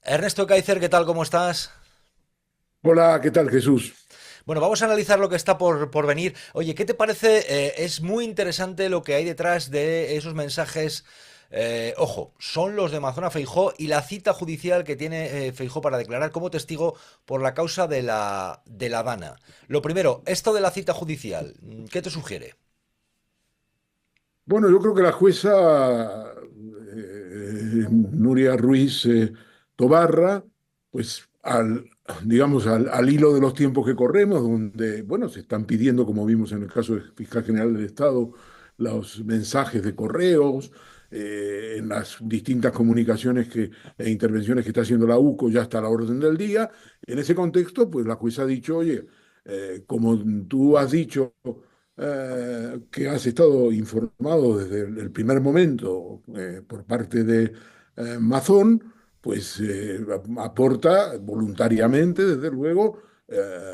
Ernesto Kaiser, ¿qué tal? ¿Cómo estás? Hola, ¿qué tal, Jesús? Bueno, vamos a analizar lo que está por venir. Oye, ¿qué te parece? Es muy interesante lo que hay detrás de esos mensajes. Ojo, son los de Mazón a Feijó y la cita judicial que tiene Feijó para declarar como testigo por la causa de la Dana. Lo primero, esto de la cita judicial, ¿qué te sugiere? Bueno, yo creo que la jueza Nuria Ruiz Tobarra, pues digamos, al hilo de los tiempos que corremos, donde, bueno, se están pidiendo, como vimos en el caso del fiscal general del Estado, los mensajes de correos, en las distintas comunicaciones e intervenciones que está haciendo la UCO, ya está a la orden del día. En ese contexto, pues la jueza ha dicho, oye, como tú has dicho, que has estado informado desde el primer momento por parte de Mazón, pues aporta voluntariamente, desde luego,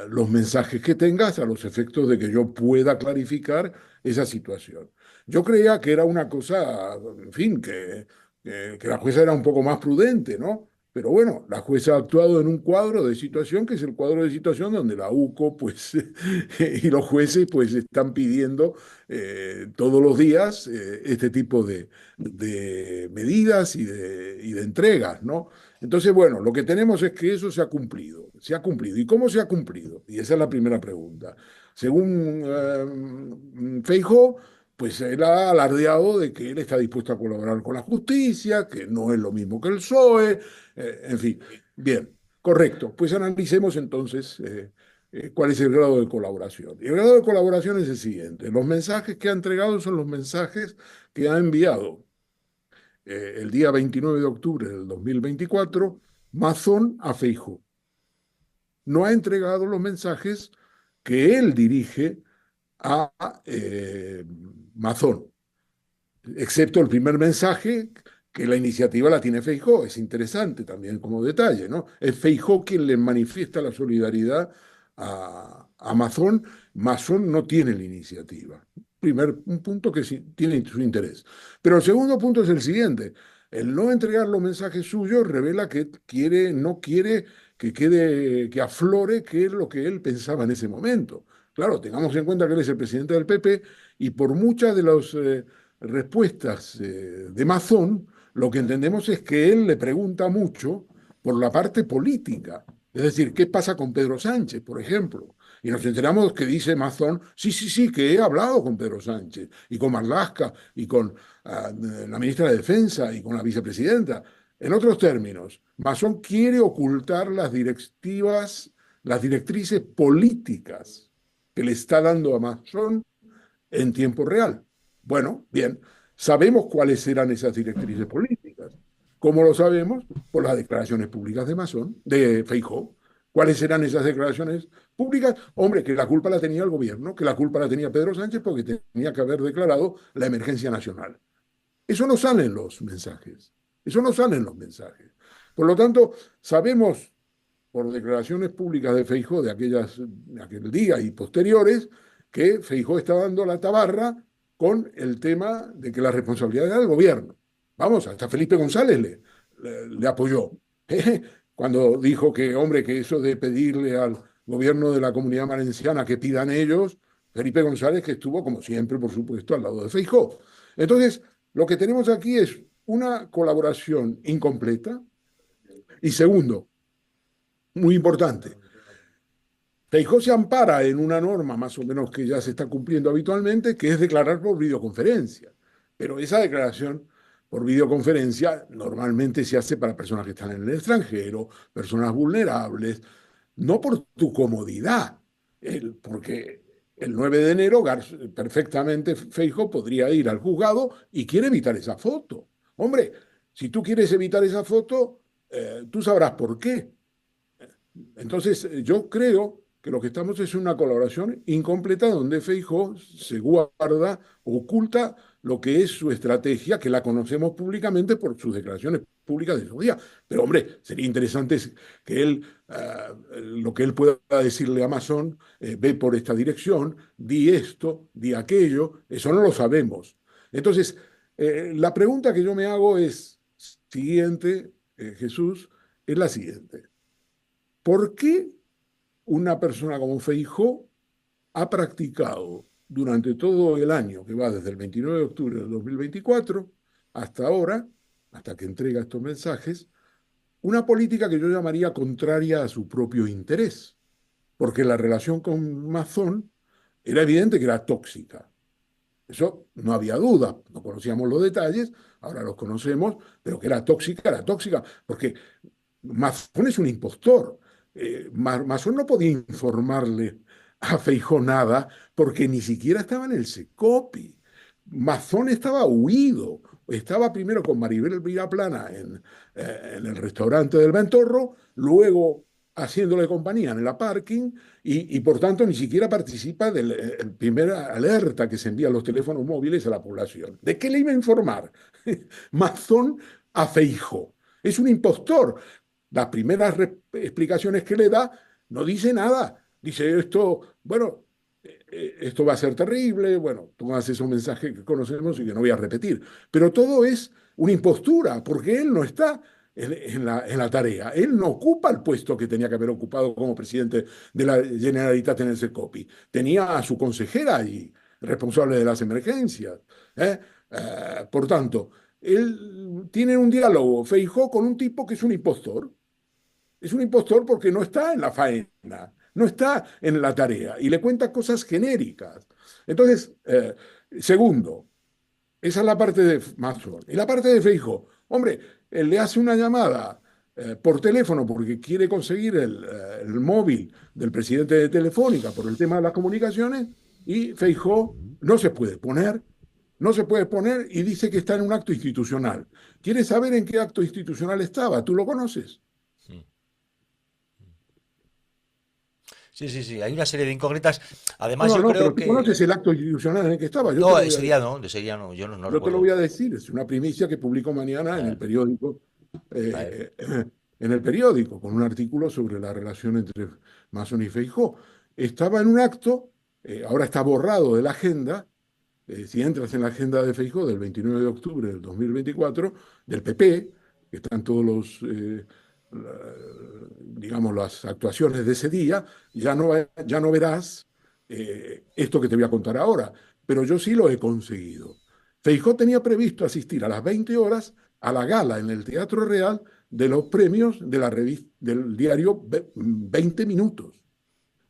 los mensajes que tengas a los efectos de que yo pueda clarificar esa situación. Yo creía que era una cosa, en fin, que la jueza era un poco más prudente, ¿no? Pero bueno, la jueza ha actuado en un cuadro de situación que es el cuadro de situación donde la UCO pues, y los jueces pues están pidiendo todos los días este tipo de medidas y de entregas, ¿no? Entonces, bueno, lo que tenemos es que eso se ha cumplido, se ha cumplido. ¿Y cómo se ha cumplido? Y esa es la primera pregunta. Según Feijóo, pues él ha alardeado de que él está dispuesto a colaborar con la justicia, que no es lo mismo que el PSOE, en fin. Bien, correcto. Pues analicemos entonces cuál es el grado de colaboración. Y el grado de colaboración es el siguiente. Los mensajes que ha entregado son los mensajes que ha enviado el día 29 de octubre del 2024 Mazón a Feijóo. No ha entregado los mensajes que él dirige a Mazón, excepto el primer mensaje, que la iniciativa la tiene Feijóo. Es interesante también como detalle, ¿no? Es Feijóo quien le manifiesta la solidaridad a Mazón. Mazón no tiene la iniciativa. Un punto que sí tiene su interés. Pero el segundo punto es el siguiente. El no entregar los mensajes suyos revela que no quiere que quede, que aflore qué es lo que él pensaba en ese momento. Claro, tengamos en cuenta que él es el presidente del PP y por muchas de las respuestas de Mazón, lo que entendemos es que él le pregunta mucho por la parte política. Es decir, ¿qué pasa con Pedro Sánchez, por ejemplo? Y nos enteramos que dice Mazón, sí, sí, sí, que he hablado con Pedro Sánchez y con Marlaska y con la ministra de Defensa y con la vicepresidenta. En otros términos, Mazón quiere ocultar las directivas, las directrices políticas que le está dando a Mazón en tiempo real. Bueno, bien, sabemos cuáles eran esas directrices políticas. ¿Cómo lo sabemos? Por las declaraciones públicas de Masón, de Feijóo. ¿Cuáles eran esas declaraciones públicas? Hombre, que la culpa la tenía el gobierno, que la culpa la tenía Pedro Sánchez porque tenía que haber declarado la emergencia nacional. Eso no sale en los mensajes. Eso no sale en los mensajes. Por lo tanto, sabemos por declaraciones públicas de Feijóo de aquel día y posteriores, que Feijóo está dando la tabarra con el tema de que la responsabilidad era del gobierno. Vamos, hasta Felipe González le apoyó. Cuando dijo que, hombre, que eso de pedirle al gobierno de la Comunidad Valenciana que pidan ellos, Felipe González, que estuvo, como siempre, por supuesto, al lado de Feijóo. Entonces, lo que tenemos aquí es una colaboración incompleta y segundo, muy importante, Feijóo se ampara en una norma más o menos que ya se está cumpliendo habitualmente, que es declarar por videoconferencia. Pero esa declaración por videoconferencia normalmente se hace para personas que están en el extranjero, personas vulnerables, no por tu comodidad, porque el 9 de enero perfectamente Feijóo podría ir al juzgado y quiere evitar esa foto. Hombre, si tú quieres evitar esa foto, tú sabrás por qué. Entonces, yo creo que lo que estamos es una colaboración incompleta donde Feijóo se guarda, oculta lo que es su estrategia, que la conocemos públicamente por sus declaraciones públicas de esos días. Pero, hombre, sería interesante que él, lo que él pueda decirle a Amazon, ve por esta dirección, di esto, di aquello, eso no lo sabemos. Entonces, la pregunta que yo me hago es siguiente, Jesús. es la siguiente. ¿Por qué una persona como Feijóo ha practicado durante todo el año, que va desde el 29 de octubre del 2024 hasta ahora, hasta que entrega estos mensajes, una política que yo llamaría contraria a su propio interés? Porque la relación con Mazón era evidente que era tóxica. Eso no había duda, no conocíamos los detalles, ahora los conocemos, pero que era tóxica, porque Mazón es un impostor. Mazón no podía informarle a Feijóo nada porque ni siquiera estaba en el Secopi. Mazón estaba huido. Estaba primero con Maribel Vilaplana en el restaurante del Ventorro, luego haciéndole compañía en la parking y por tanto ni siquiera participa del primer alerta que se envía a los teléfonos móviles a la población. ¿De qué le iba a informar Mazón a Feijóo? Es un impostor. Las primeras explicaciones que le da no dice nada. Dice esto, bueno, esto va a ser terrible, bueno, tomas esos mensajes que conocemos y que no voy a repetir. Pero todo es una impostura, porque él no está en la tarea. Él no ocupa el puesto que tenía que haber ocupado como presidente de la Generalitat en el Secopi. Tenía a su consejera allí, responsable de las emergencias. ¿eh? Por tanto, él tiene un diálogo, Feijóo, con un tipo que es un impostor. Es un impostor porque no está en la faena, no está en la tarea y le cuenta cosas genéricas. Entonces, segundo, esa es la parte de Mazón. Y la parte de Feijóo, hombre, él le hace una llamada por teléfono porque quiere conseguir el móvil del presidente de Telefónica por el tema de las comunicaciones y Feijóo no se puede poner y dice que está en un acto institucional. ¿Quieres saber en qué acto institucional estaba? ¿Tú lo conoces? Sí, sí, sí, hay una serie de incógnitas. No, Además, no, yo no, pero creo tú que... conoces el acto institucional en el que estaba. Yo te No, lo voy a ese día decir. no, de ese día no, yo no Yo te lo voy recuerdo. a decir. Es una primicia que publico mañana en A el periódico, a ver. eh, en el periódico, con un artículo sobre la relación entre Mason y Feijó. Estaba en un acto, ahora está borrado de la agenda. Si entras en la agenda de Feijó del 29 de octubre del 2024, del PP, que están todos digamos, las actuaciones de ese día, ya no verás esto que te voy a contar ahora, pero yo sí lo he conseguido. Feijó tenía previsto asistir a las 20 horas a la gala en el Teatro Real de los premios de la revista, del diario 20 Minutos.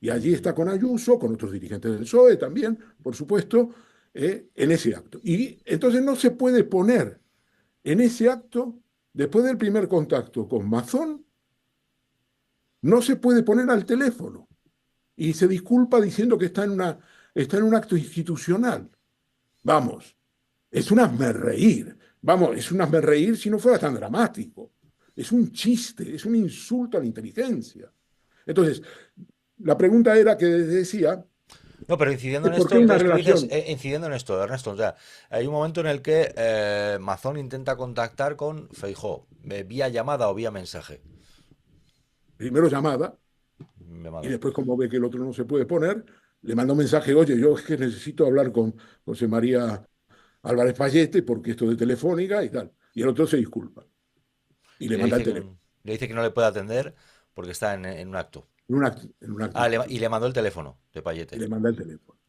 Y allí está con Ayuso, con otros dirigentes del PSOE también, por supuesto, en ese acto. Y entonces no se puede poner en ese acto, después del primer contacto con Mazón, no se puede poner al teléfono y se disculpa diciendo que está en un acto institucional. Vamos, es un hazmerreír. Vamos, es un hazmerreír si no fuera tan dramático. Es un chiste, es un insulto a la inteligencia. Entonces, la pregunta era que decía, No, pero incidiendo en ¿por esto, qué una entonces tú dices, relación? incidiendo en esto, Ernesto, o sea, hay un momento en el que Mazón intenta contactar con Feijó, vía llamada o vía mensaje. Primero llamada, Me y mando. después como ve que el otro no se puede poner, le manda un mensaje, oye, yo es que necesito hablar con José María Álvarez Payete porque esto de Telefónica y tal. Y el otro se disculpa y Y le manda el teléfono le dice que no le puede atender porque está en un acto. en un acto Ah, y le institucional mandó el teléfono de y Payete. le manda el teléfono.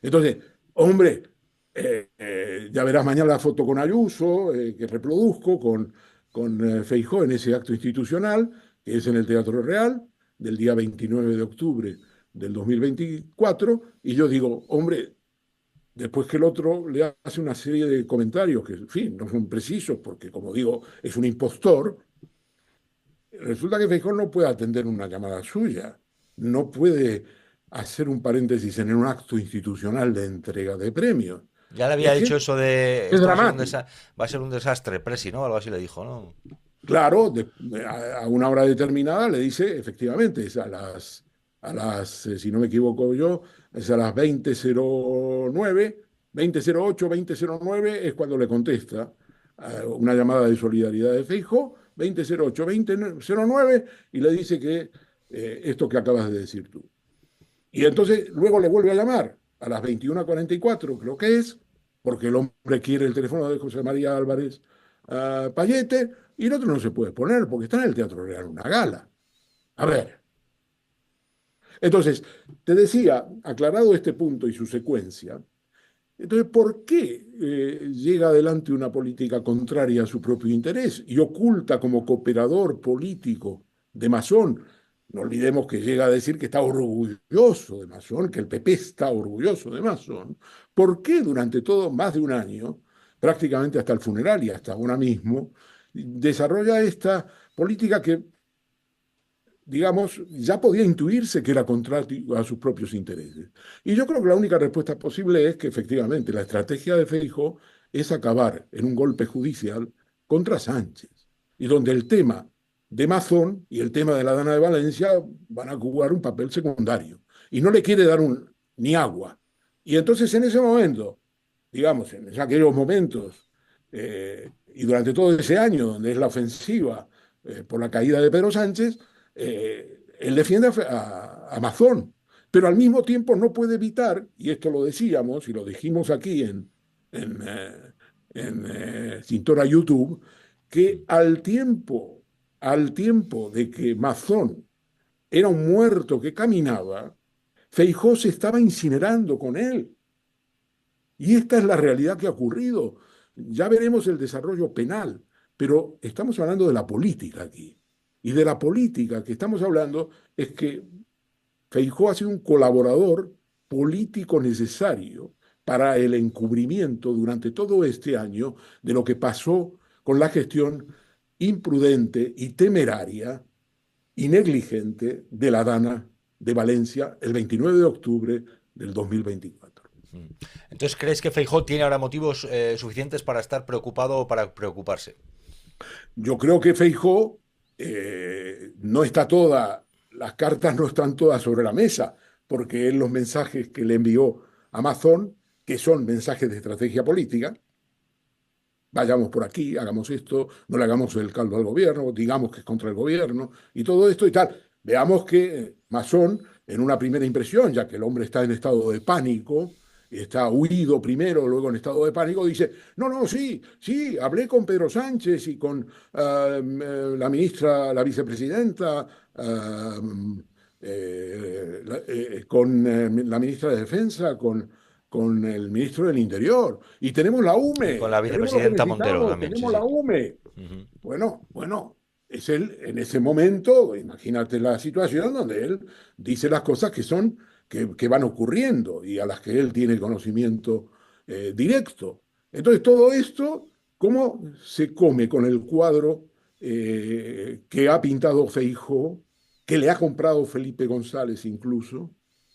Entonces, hombre, ya verás mañana la foto con Ayuso, que reproduzco, con Feijó en ese acto institucional, que es en el Teatro Real, del día 29 de octubre del 2024, y yo digo, hombre, después que el otro le hace una serie de comentarios que, en fin, no son precisos, porque como digo, es un impostor, resulta que Feijóo no puede atender una llamada suya, no puede hacer un paréntesis en un acto institucional de entrega de premios. Ya le había Es que dicho eso de es esto dramático. va a ser un desastre, Presi, ¿no? Algo así le dijo, ¿no? Claro, a una hora determinada le dice, efectivamente, es si no me equivoco yo, es a las 20:09, 20:08, 20:09 es cuando le contesta una llamada de solidaridad de Feijóo, 20:08, 20:09, y le dice que esto que acabas de decir tú. Y entonces luego le vuelve a llamar a las 21:44, creo que es, porque el hombre quiere el teléfono de José María Álvarez Payete, y el otro no se puede poner porque está en el Teatro Real una gala. A ver. Entonces, te decía, aclarado este punto y su secuencia, entonces, ¿por qué llega adelante una política contraria a su propio interés y oculta como cooperador político de Masón? No olvidemos que llega a decir que está orgulloso de Masón, que el PP está orgulloso de Masón. ¿Por qué durante todo más de un año, prácticamente hasta el funeral y hasta ahora mismo, desarrolla esta política que, digamos, ya podía intuirse que era contrario a sus propios intereses? Y yo creo que la única respuesta posible es que efectivamente la estrategia de Feijóo es acabar en un golpe judicial contra Sánchez, y donde el tema de Mazón y el tema de la Dana de Valencia van a jugar un papel secundario. Y no le quiere dar ni agua. Y entonces en ese momento, digamos, en aquellos momentos, y durante todo ese año, donde es la ofensiva por la caída de Pedro Sánchez, él defiende a Amazon, pero al mismo tiempo no puede evitar, y esto lo decíamos y lo dijimos aquí en Cintora YouTube, que al tiempo de que Mazón era un muerto que caminaba, Feijóo se estaba incinerando con él. Y esta es la realidad que ha ocurrido. Ya veremos el desarrollo penal, pero estamos hablando de la política aquí. Y de la política que estamos hablando es que Feijóo ha sido un colaborador político necesario para el encubrimiento durante todo este año de lo que pasó con la gestión imprudente y temeraria y negligente de la Dana de Valencia el 29 de octubre del 2024. Entonces, ¿crees que Feijóo tiene ahora motivos suficientes para estar preocupado o para preocuparse? Yo creo que Feijóo no está toda, las cartas no están todas sobre la mesa, porque él los mensajes que le envió a Amazon, que son mensajes de estrategia política, vayamos por aquí, hagamos esto, no le hagamos el caldo al gobierno, digamos que es contra el gobierno y todo esto y tal. Veamos que Masón, en una primera impresión, ya que el hombre está en estado de pánico, está huido primero, luego en estado de pánico, dice, no, no, sí, sí, hablé con Pedro Sánchez y con la ministra, la vicepresidenta, con la ministra de Defensa, con el ministro del Interior. Y tenemos la Y con UME, la tenemos lo que vicepresidenta Montero necesitamos, también, sí, tenemos la sí. UME. Ujú. Bueno, bueno, es él en ese momento, imagínate la situación donde él dice las cosas que van ocurriendo y a las que él tiene conocimiento directo. Entonces, todo esto, ¿cómo se come con el cuadro que ha pintado Feijóo, que le ha comprado Felipe González incluso,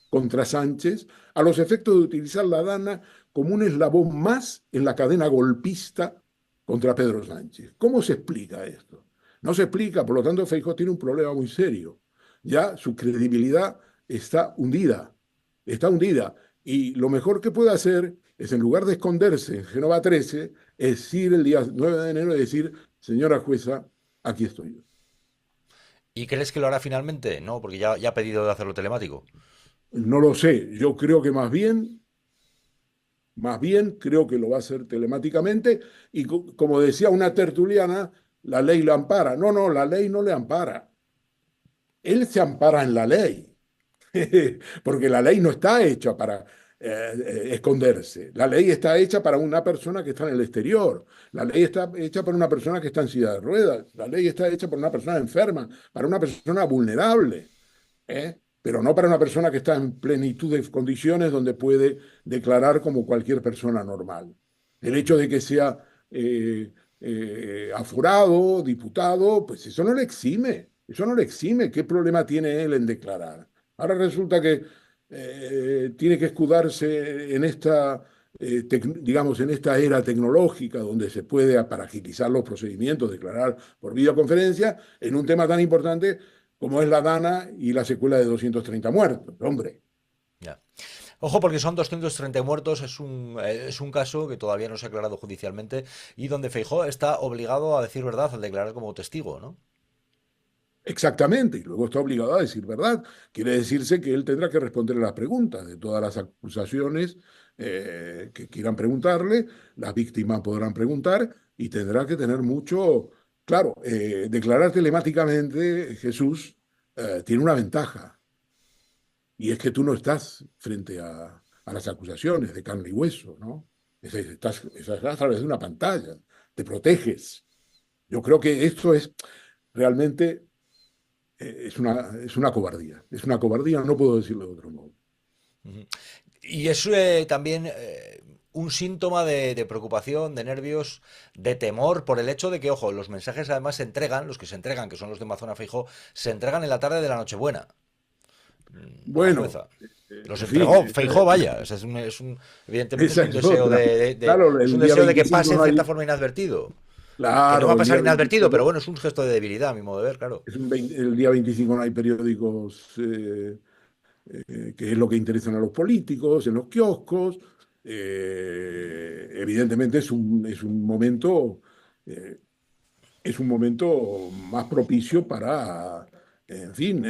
contra Sánchez, a los efectos de utilizar la Dana como un eslabón más en la cadena golpista contra Pedro Sánchez? ¿Cómo se explica esto? No se explica, por lo tanto, Feijóo tiene un problema muy serio. Ya su credibilidad está hundida. Y lo mejor que puede hacer es, en lugar de esconderse en Génova 13, es ir el día 9 de enero y decir, señora jueza, aquí estoy yo. ¿Y crees que lo hará finalmente? No, porque ya ha pedido de hacerlo telemático. No lo sé, yo creo que más bien creo que lo va a hacer telemáticamente y como decía una tertuliana, la ley lo ampara. No, no, la ley no le ampara. Él se ampara en la ley, porque la ley no está hecha para esconderse. La ley está hecha para una persona que está en el exterior. La ley está hecha para una persona que está en silla de ruedas. La ley está hecha para una persona enferma, para una persona vulnerable. Pero no para una persona que está en plenitud de condiciones donde puede declarar como cualquier persona normal. El hecho de que sea aforado, diputado, pues eso no le exime, eso no le exime. ¿Qué problema tiene él en declarar? Ahora resulta que tiene que escudarse en esta, digamos, en esta era tecnológica donde se puede, para agilizar los procedimientos, declarar por videoconferencia en un tema tan importante como es la Dana y la secuela de 230 muertos. Hombre, Ya. Ojo, porque son 230 muertos, es un caso que todavía no se ha aclarado judicialmente y donde Feijóo está obligado a decir verdad al declarar como testigo, ¿no? exactamente, y luego está obligado a decir verdad. Quiere decirse que él tendrá que responder a las preguntas de todas las acusaciones que quieran preguntarle, las víctimas podrán preguntar y tendrá que tener mucho, Claro, declarar telemáticamente, Jesús, tiene una ventaja, y es que tú no estás frente a las acusaciones de carne y hueso, ¿no? Estás a través de una pantalla, te proteges. Yo creo que esto es realmente es una cobardía, no puedo decirlo de otro modo. Ujú. Y es también un síntoma de preocupación, de nervios, de temor por el hecho de que, ojo, los mensajes además se entregan, los que se entregan, que son los de Mazona Feijóo, se entregan en la tarde de la Nochebuena a la Bueno, jueza. Los en fin, entregó Feijóo, vaya. O sea, evidentemente es esa un es deseo otra. Claro, es un el día deseo de que 25 pase en no cierta hay, forma inadvertido. Que no va claro, a el pasar día inadvertido, pero 25 bueno, es un gesto de debilidad, a mi modo de ver, claro. el día 25 no hay periódicos, que es lo que interesan a los políticos, en los kioscos. Evidentemente eh, es un momento más propicio para, en fin,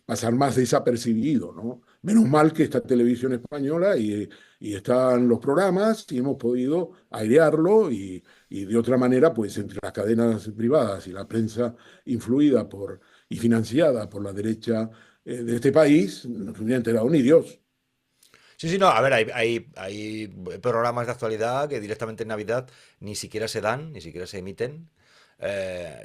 pasar más desapercibido, ¿no? Menos mal que está Televisión Española y están los programas y hemos podido airearlo y de otra manera, pues entre las cadenas privadas y la prensa influida y financiada por la derecha de este país, no se hubiera enterado ni Dios. Sí, sí, no, a ver, hay programas de actualidad que directamente en Navidad ni siquiera se dan, ni siquiera se emiten,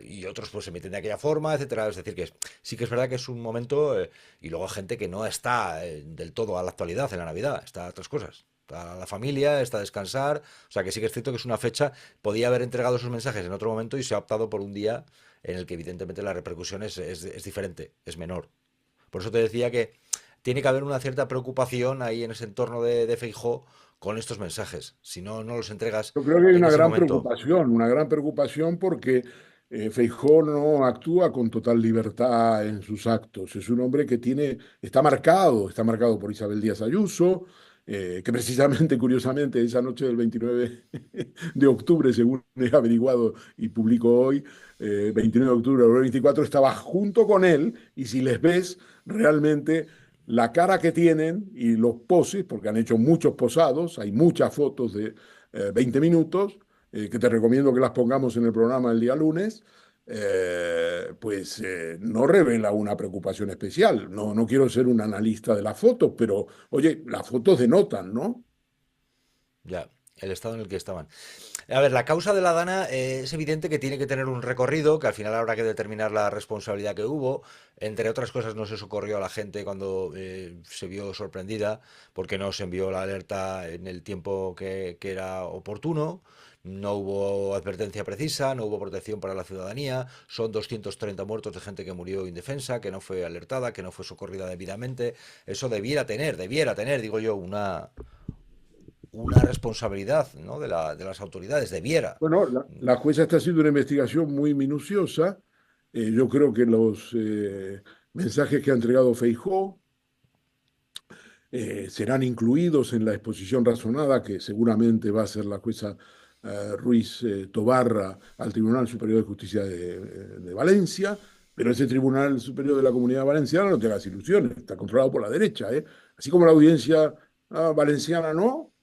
y otros pues se emiten de aquella forma, etcétera. Es decir, sí que es verdad que es un momento, y luego hay gente que no está del todo a la actualidad en la Navidad, está a otras cosas. Está la familia, está a descansar, o sea que sí que es cierto que es una fecha, podía haber entregado sus mensajes en otro momento y se ha optado por un día en el que evidentemente la repercusión es diferente, es menor. Por eso te decía que tiene que haber una cierta preocupación ahí en ese entorno de Feijó con estos mensajes. Si no, no los entregas Yo creo que hay en ese momento. una gran preocupación porque Feijóo no actúa con total libertad en sus actos. Es un hombre que está marcado por Isabel Díaz Ayuso, que precisamente, curiosamente, esa noche del 29 de octubre, según he averiguado y publico hoy, 29 de octubre del 24, estaba junto con él, y si les ves, realmente la cara que tienen y los poses, porque han hecho muchos posados, hay muchas fotos de 20 minutos, que te recomiendo que las pongamos en el programa el día lunes, no revela una preocupación especial. No, no quiero ser un analista de las fotos, pero oye, las fotos denotan, ¿no? Ya, el estado en el que estaban. A ver, la causa de la Dana es evidente que tiene que tener un recorrido, que al final habrá que determinar la responsabilidad que hubo. Entre otras cosas, no se socorrió a la gente cuando se vio sorprendida, porque no se envió la alerta en el tiempo que era oportuno. No hubo advertencia precisa, no hubo protección para la ciudadanía. Son 230 muertos de gente que murió indefensa, que no fue alertada, que no fue socorrida debidamente. Eso debiera tener, digo yo, una responsabilidad, ¿no? De las autoridades, debiera. Bueno, la jueza está haciendo una investigación muy minuciosa. Yo creo que los mensajes que ha entregado Feijó serán incluidos en la exposición razonada que seguramente va a hacer la jueza Ruiz Tobarra al Tribunal Superior de Justicia de Valencia, pero ese Tribunal Superior de la Comunidad Valenciana, no te hagas ilusiones, está controlado por la derecha, ¿eh? Así como la audiencia valenciana no,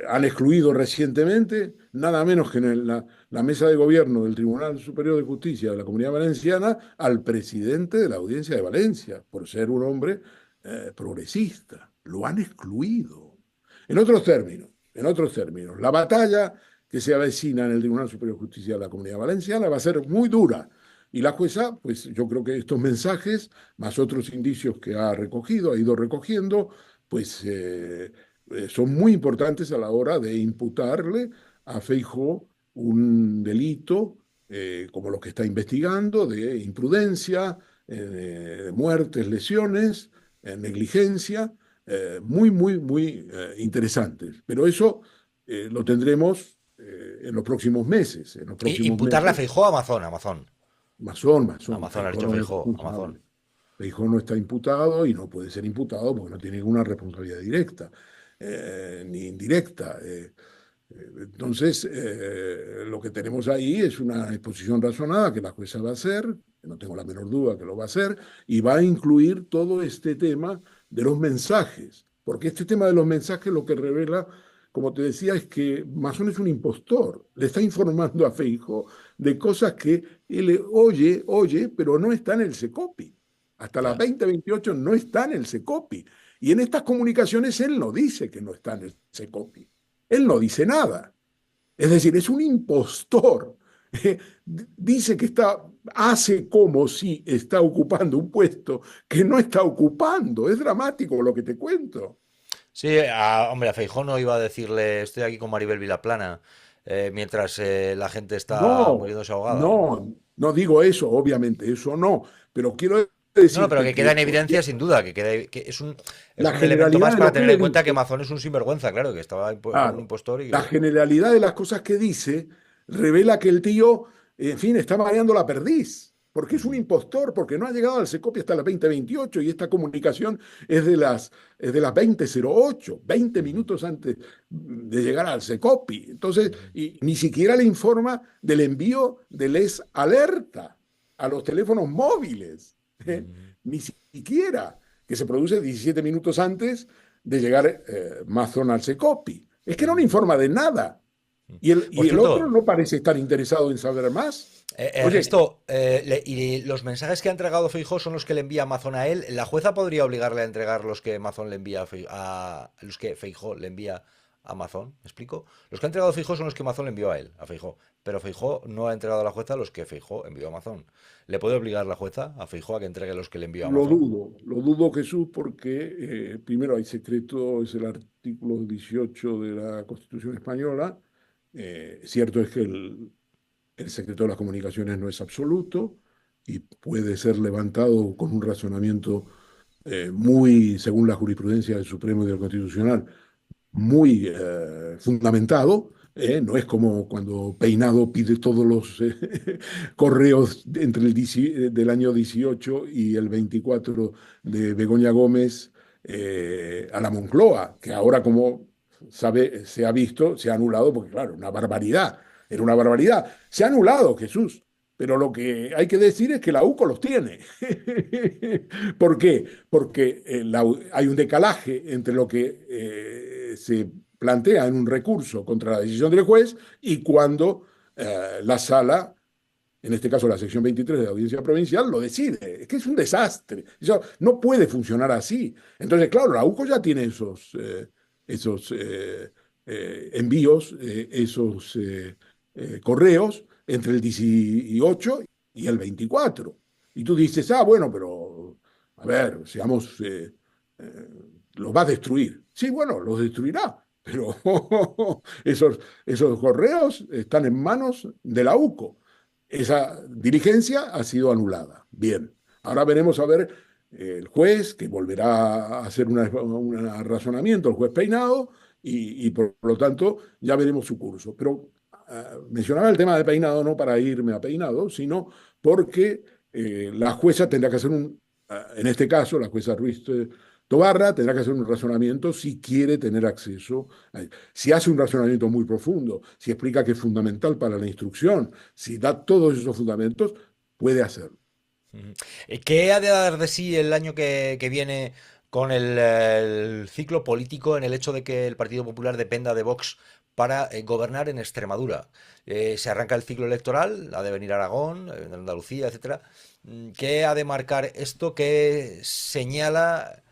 han excluido recientemente, nada menos que en la mesa de gobierno del Tribunal Superior de Justicia de la Comunidad Valenciana, al presidente de la audiencia de Valencia, por ser un hombre progresista. Lo han excluido. En otros términos, la batalla que se avecina en el Tribunal Superior de Justicia de la Comunidad Valenciana va a ser muy dura. Y la jueza, pues yo creo que estos mensajes, más otros indicios que ha ido recogiendo, pues son muy importantes a la hora de imputarle a Feijóo un delito como los que está investigando, de imprudencia, de muertes, lesiones, negligencia, muy interesantes. Pero eso lo tendremos en los próximos meses. En los próximos Imputarle a meses, Feijó a Amazon, Amazon. Amazon, ha Feijóo dicho no es Feijó, responsable. Amazon. Feijóo no está imputado y no puede ser imputado porque no tiene ninguna responsabilidad directa ni indirecta. Entonces, lo que tenemos ahí es una exposición razonada que la jueza va a hacer, que no tengo la menor duda que lo va a hacer, y va a incluir todo este tema de los mensajes, porque este tema de los mensajes lo que revela como te decía, es que Mazón es un impostor. Le está informando a Feijóo de cosas que él oye, pero no está en el SECOPI. Hasta las Ya. 20:28 no está en el SECOPI. Y en estas comunicaciones él no dice que no está en el SECOPI. Él no dice nada. Es decir, es un impostor. Dice que hace como si está ocupando un puesto que no está ocupando. Es dramático lo que te cuento. Sí, hombre, a Feijóo no iba a decirle, estoy aquí con Maribel Vilaplana, mientras la gente está No, muriéndose ahogada. no digo eso, obviamente, eso no, pero quiero No, no, pero decirte que queda que en evidencia sin duda, que es la un elemento generalidad más de para lo que tener en le cuenta que dice, Mazón es un sinvergüenza, claro, que estaba como un claro, impostor y la que... generalidad de las cosas que dice revela que el tío, en fin, está mareando la perdiz, porque es un Ujú, impostor, porque no ha llegado al Secopi hasta las 20:28 y esta comunicación es de las 20:08, 20 ujú, minutos antes de llegar al Secopi. Entonces, ujú, y ni siquiera le informa del envío del alerta a los teléfonos móviles, ¿eh? ujú. Ni siquiera, que se produce 17 minutos antes de llegar Mazón al Secopi. Es que no le Ujú. informa de nada. Y el, Por y el otro cierto, no parece estar interesado en saber más. Oye, Ernesto, y los mensajes que ha entregado Feijóo son los que le envía Amazon a él. ¿La jueza podría obligarle a entregar los que Amazon le envía los que Feijóo le envía a Amazon? ¿Me explico? Los que ha entregado Feijóo son los que Amazon le envió a él, a Feijóo. Pero Feijóo no ha entregado a la jueza los que Feijóo envió a Amazon. ¿Le puede obligar la jueza a Feijóo a que entregue los que le envió a Amazon? lo dudo Jesús, porque primero hay secreto, es el artículo 18 de la Constitución española. Cierto es que el secreto de las comunicaciones no es absoluto y puede ser levantado con un razonamiento muy, según la jurisprudencia del Supremo y del Constitucional, muy fundamentado. No es como cuando Peinado pide todos los correos entre del año 18 y el 24 de Begoña Gómez a la Moncloa, que ahora, como se ha visto, se ha anulado, porque claro, una barbaridad, era una barbaridad. Se ha anulado, Jesús, pero lo que hay que decir es que la UCO los tiene. ¿Por qué? Porque hay un decalaje entre lo que se plantea en un recurso contra la decisión del juez y cuando la sala, en este caso la sección 23 de la Audiencia Provincial, lo decide. Es que es un desastre. Eso no puede funcionar así. Entonces, claro, la UCO ya tiene esos envíos, esos correos entre el 18 y el 24. Y tú dices, bueno, pero a ver, seamos, eh, los va a destruir. Sí, bueno, los destruirá, pero esos correos están en manos de la UCO. Esa diligencia ha sido anulada. Bien, ahora veremos a ver el juez, que volverá a hacer un razonamiento, el juez Peinado, y por lo tanto ya veremos su curso. Pero mencionaba el tema de Peinado no para irme a Peinado, sino porque la jueza tendrá que hacer en este caso, la jueza Ruiz Tobarra tendrá que hacer un razonamiento si quiere tener acceso. Si hace un razonamiento muy profundo, si explica que es fundamental para la instrucción, si da todos esos fundamentos, puede hacerlo. Ujú. ¿Qué ha de dar de sí el año que viene con el ciclo político en el hecho de que el Partido Popular dependa de Vox para gobernar en Extremadura? Se arranca el ciclo electoral, ha de venir Aragón, Andalucía, etcétera. ¿Qué ha de marcar esto? ¿Qué señala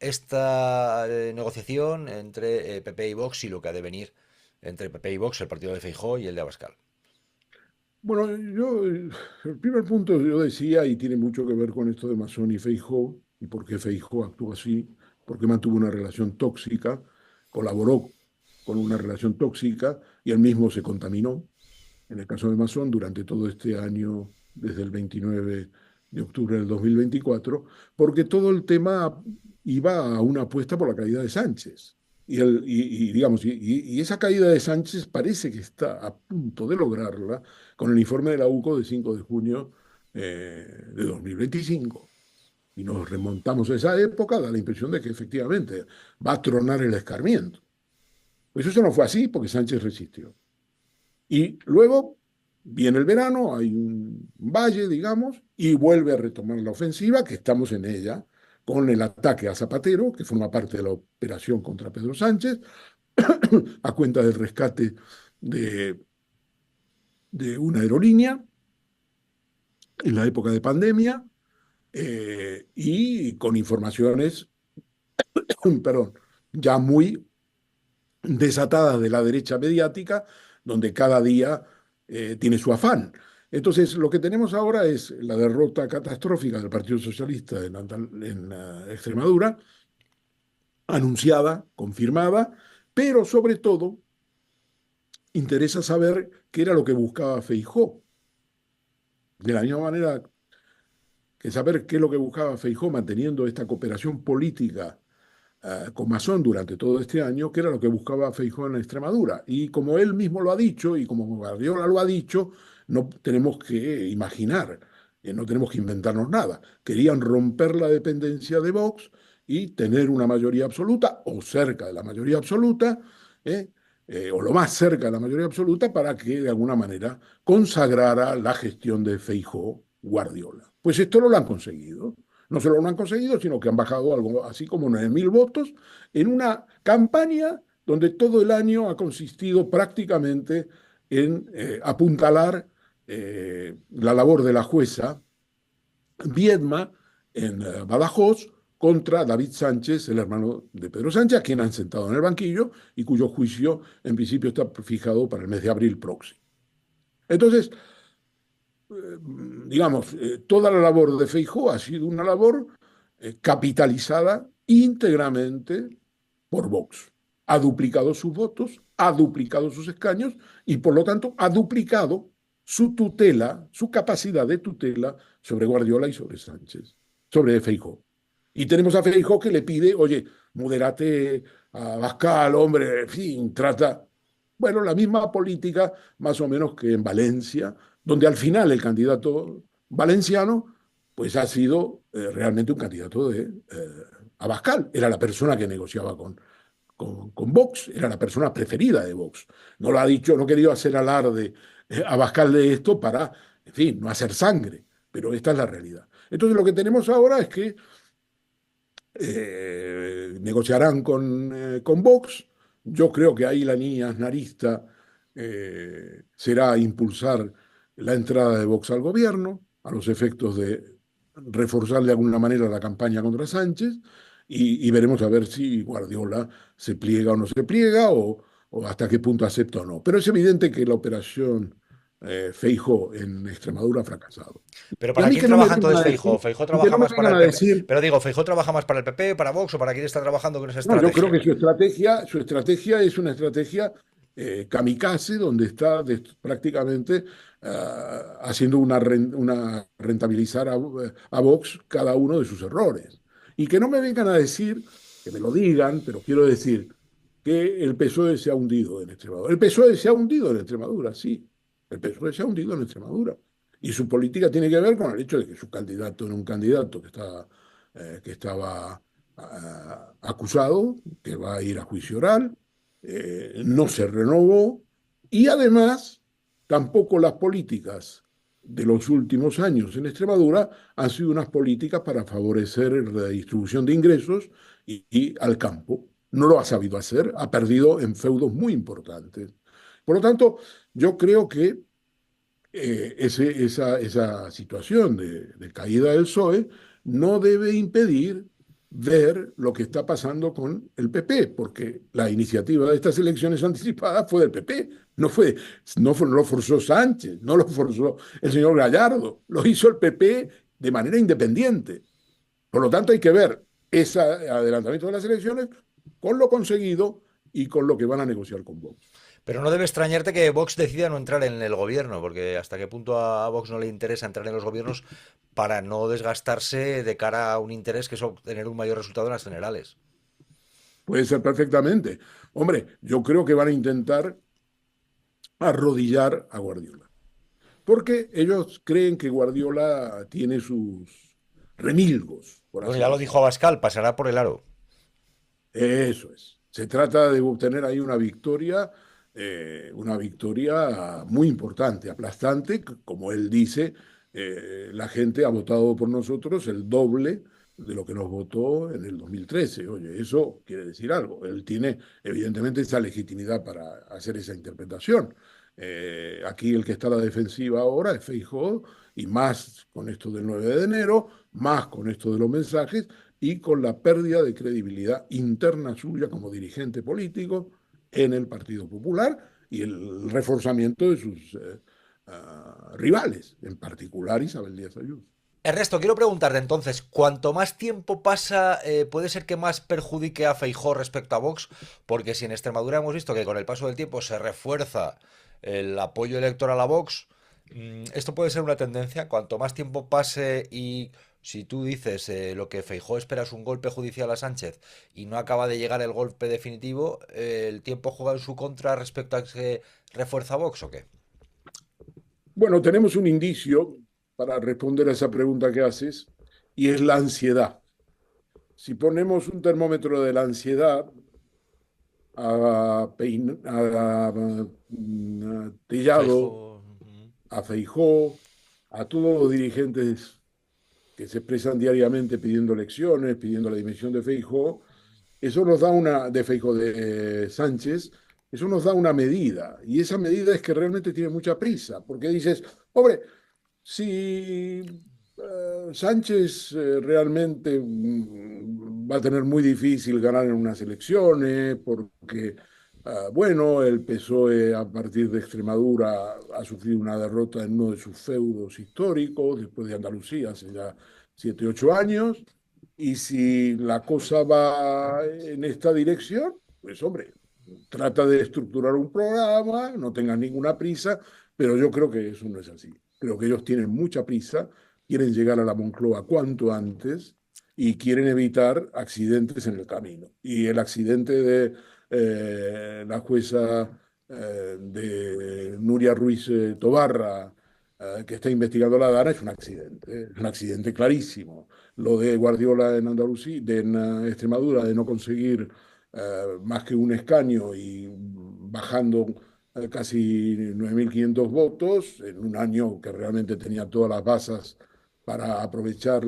esta negociación entre PP y Vox y lo que ha de venir entre PP y Vox, el partido de Feijóo y el de Abascal? Bueno, el primer punto yo decía, y tiene mucho que ver con esto de Masón y Feijó, y por qué Feijó actuó así, porque mantuvo una relación tóxica, colaboró con una relación tóxica y él mismo se contaminó, en el caso de Masón, durante todo este año, desde el 29 de octubre del 2024, porque todo el tema iba a una apuesta por la caída de Sánchez. Digamos, y esa caída de Sánchez parece que está a punto de lograrla con el informe de la UCO de 5 de junio de 2025. Y nos remontamos a esa época, da la impresión de que efectivamente va a tronar el escarmiento. Pues eso no fue así porque Sánchez resistió. Y luego viene el verano, hay un valle, digamos, y vuelve a retomar la ofensiva, que estamos en ella, con el ataque a Zapatero, que forma parte de la operación contra Pedro Sánchez, a cuenta del rescate de, de una aerolínea en la época de pandemia y con informaciones, perdón, ya muy desatadas de la derecha mediática, donde cada día tiene su afán. Entonces, lo que tenemos ahora es la derrota catastrófica del Partido Socialista en Extremadura, anunciada, confirmada, pero sobre todo interesa saber qué era lo que buscaba Feijóo. De la misma manera que saber qué es lo que buscaba Feijóo manteniendo esta cooperación política con Masón durante todo este año, qué era lo que buscaba Feijóo en Extremadura. Y como él mismo lo ha dicho y como Guardiola lo ha dicho, no tenemos que imaginar, no tenemos que inventarnos nada. Querían romper la dependencia de Vox y tener una mayoría absoluta o cerca de la mayoría absoluta, ¿eh? O lo más cerca de la mayoría absoluta para que de alguna manera consagrara la gestión de Feijóo Guardiola. Pues esto no lo han conseguido. No solo lo han conseguido, sino que han bajado algo así como 9.000 votos en una campaña donde todo el año ha consistido prácticamente en apuntalar la labor de la jueza Viedma en Badajoz contra David Sánchez, el hermano de Pedro Sánchez, a quien han sentado en el banquillo y cuyo juicio en principio está fijado para el mes de abril próximo. Entonces, digamos, toda la labor de Feijóo ha sido una labor capitalizada íntegramente por Vox. Ha duplicado sus votos, ha duplicado sus escaños y por lo tanto ha duplicado su tutela, su capacidad de tutela sobre Guardiola y sobre Sánchez, sobre Feijóo. Y tenemos a Feijóo que le pide, oye, modérate a Bascal, hombre, en fin, trata. Bueno, la misma política más o menos que en Valencia, donde al final el candidato valenciano pues ha sido realmente un candidato de Abascal. Era la persona que negociaba con Vox, era la persona preferida de Vox. No lo ha dicho, no ha querido hacer alarde Abascal de esto para, en fin, no hacer sangre, pero esta es la realidad. Entonces lo que tenemos ahora es que negociarán con Vox. Yo creo que ahí la línea aznarista será impulsar la entrada de Vox al gobierno, a los efectos de reforzar de alguna manera la campaña contra Sánchez, y veremos a ver si Guardiola se pliega o no se pliega, o hasta qué punto acepta o no. Pero es evidente que la operación Feijóo en Extremadura ha fracasado. Pero Y a ¿para mí quién que no me trabaja vengan entonces a Feijóo? decir, ¿Feijóo y que trabaja no me más para vengan el a PP? decir. Pero digo, ¿Feijóo trabaja más para el PP, para Vox o para quién está trabajando con esa No, yo creo estrategia? que su estrategia es una estrategia kamikaze, donde está prácticamente haciendo una rentabilizar a Vox cada uno de sus errores. Y que no me vengan a decir, que me lo digan, pero quiero decir que el PSOE se ha hundido en Extremadura. El PSOE se ha hundido en Extremadura, sí. El PSOE se ha hundido en Extremadura. Y su política tiene que ver con el hecho de que su candidato era un candidato que estaba acusado, que va a ir a juicio oral, no se renovó y además tampoco las políticas de los últimos años en Extremadura han sido unas políticas para favorecer la distribución de ingresos y al campo. No lo ha sabido hacer, ha perdido en feudos muy importantes. Por lo tanto, yo creo que esa situación de caída del PSOE no debe impedir ver lo que está pasando con el PP, porque la iniciativa de estas elecciones anticipadas fue del PP, no lo forzó Sánchez, no lo forzó el señor Gallardo, lo hizo el PP de manera independiente. Por lo tanto, hay que ver ese adelantamiento de las elecciones con lo conseguido y con lo que van a negociar con Vox. Pero no debe extrañarte que Vox decida no entrar en el gobierno, porque hasta qué punto a Vox no le interesa entrar en los gobiernos para no desgastarse de cara a un interés que es obtener un mayor resultado en las generales. Puede ser perfectamente. Hombre, yo creo que van a intentar arrodillar a Guardiola, porque ellos creen que Guardiola tiene sus remilgos, por Bueno, así ya lo dijo decirlo. Abascal, pasará por el aro. Eso es. Se trata de obtener ahí una victoria muy importante, aplastante, como él dice, la gente ha votado por nosotros el doble de lo que nos votó en el 2013. Oye, eso quiere decir algo. Él tiene, evidentemente, esa legitimidad para hacer esa interpretación. Aquí el que está a la defensiva ahora es Feijóo, y más con esto del 9 de enero, más con esto de los mensajes y con la pérdida de credibilidad interna suya como dirigente político en el Partido Popular y el reforzamiento de sus rivales, en particular Isabel Díaz Ayuso. Ernesto, quiero preguntarte entonces, cuanto más tiempo pasa, puede ser que más perjudique a Feijóo respecto a Vox, porque si en Extremadura hemos visto que con el paso del tiempo se refuerza el apoyo electoral a Vox, esto puede ser una tendencia. Cuanto más tiempo pase y si tú dices lo que Feijóo espera es un golpe judicial a Sánchez y no acaba de llegar el golpe definitivo, ¿el tiempo juega en su contra respecto a que se refuerza Vox o qué? Bueno, tenemos un indicio para responder a esa pregunta que haces, y es la ansiedad. Si ponemos un termómetro de la ansiedad a Tellado, Feijóo. a Feijó, a todos los dirigentes que se expresan diariamente pidiendo elecciones, pidiendo la dimisión de Feijó, eso nos da una, de Feijó, de Sánchez, eso nos da una medida, y esa medida es que realmente tiene mucha prisa, porque dices, hombre, si Sánchez realmente va a tener muy difícil ganar en unas elecciones, porque, bueno, el PSOE a partir de Extremadura ha sufrido una derrota en uno de sus feudos históricos, después de Andalucía, hace ya 7, 8 años, y si la cosa va en esta dirección, pues hombre, trata de estructurar un programa, no tengas ninguna prisa, pero yo creo que eso no es así. Creo que ellos tienen mucha prisa, quieren llegar a la Moncloa cuanto antes y quieren evitar accidentes en el camino. Y el accidente de la jueza de Nuria Ruiz Tobarra, que está investigando la Dana, es un accidente clarísimo. Lo de Guardiola en Andalucía, en Extremadura, de no conseguir más que un escaño y bajando casi 9.500 votos en un año que realmente tenía todas las bases para aprovechar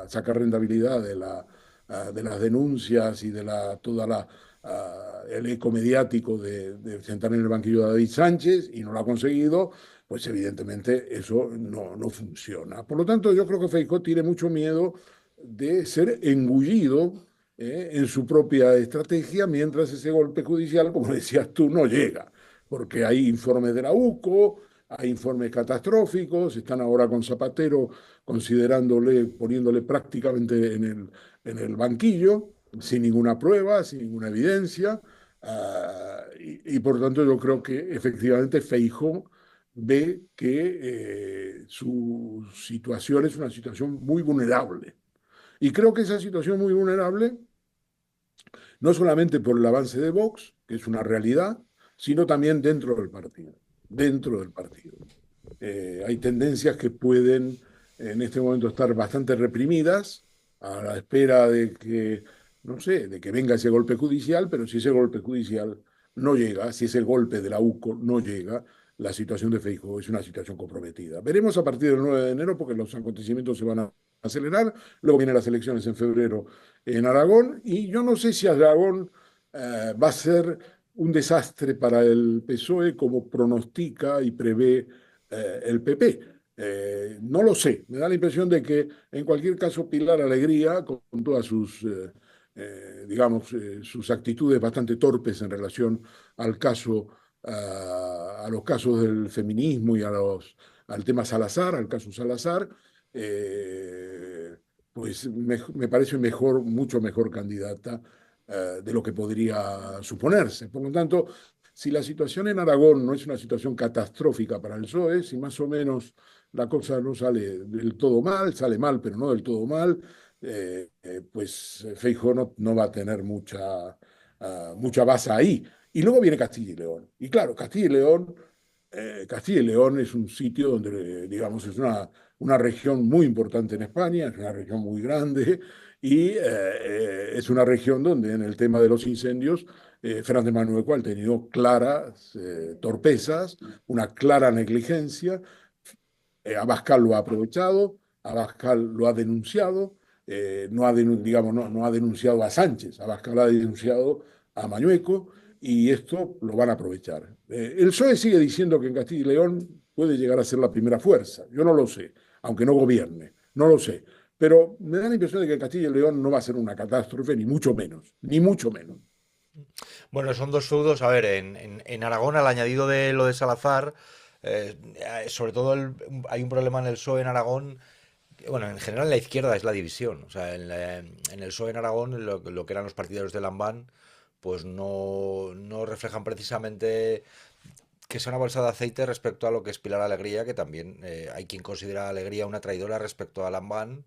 sacar rentabilidad de las denuncias y de toda el eco mediático de sentar en el banquillo de David Sánchez, y no lo ha conseguido, pues evidentemente eso no funciona. Por lo tanto, yo creo que Feijóo tiene mucho miedo de ser engullido en su propia estrategia, mientras ese golpe judicial, como decías tú, no llega, porque hay informes de la UCO, hay informes catastróficos, están ahora con Zapatero considerándole, poniéndole prácticamente en el banquillo, sin ninguna prueba, sin ninguna evidencia, y por tanto yo creo que efectivamente Feijóo ve que su situación es una situación muy vulnerable. Y creo que esa situación muy vulnerable, no solamente por el avance de Vox, que es una realidad, sino también dentro del partido. Dentro del partido. Hay tendencias que pueden en este momento estar bastante reprimidas a la espera de que, no sé, de que venga ese golpe judicial, pero si ese golpe judicial no llega, si ese golpe de la UCO no llega, la situación de Feijóo es una situación comprometida. Veremos a partir del 9 de enero, porque los acontecimientos se van a acelerar, luego vienen las elecciones en febrero en Aragón, y yo no sé si Aragón va a ser un desastre para el PSOE como pronostica y prevé el PP. No lo sé, me da la impresión de que en cualquier caso Pilar Alegría, con todas sus, digamos, sus actitudes bastante torpes en relación al caso, a los casos del feminismo y al tema Salazar, al caso Salazar, pues me parece mejor, mucho mejor candidata de lo que podría suponerse. Por lo tanto, si la situación en Aragón no es una situación catastrófica para el PSOE, si más o menos la cosa no sale del todo mal, sale mal, pero no del todo mal, pues Feijóo no va a tener mucha base ahí. Y luego viene Castilla y León. Y claro, Castilla y León es un sitio donde, digamos, es una región muy importante en España, es una región muy grande, y es una región donde en el tema de los incendios Fernández Manueco ha tenido claras torpezas, una clara negligencia. Abascal lo ha aprovechado, Abascal lo ha denunciado, digamos, no ha denunciado a Sánchez, Abascal ha denunciado a Mañueco y esto lo van a aprovechar. El PSOE sigue diciendo que en Castilla y León puede llegar a ser la primera fuerza. Yo no lo sé, aunque no gobierne, no lo sé. Pero me da la impresión de que Castilla y León no va a ser una catástrofe, ni mucho menos, ni mucho menos. Bueno, son dos feudos. A ver, en Aragón, al añadido de lo de Salazar, sobre todo hay un problema en el PSOE en Aragón. Bueno, en general en la izquierda es la división. O sea, en el PSOE en Aragón, lo que eran los partidarios de Lambán, pues no reflejan precisamente que sea una bolsa de aceite respecto a lo que es Pilar Alegría, que también hay quien considera a Alegría una traidora respecto a Lambán,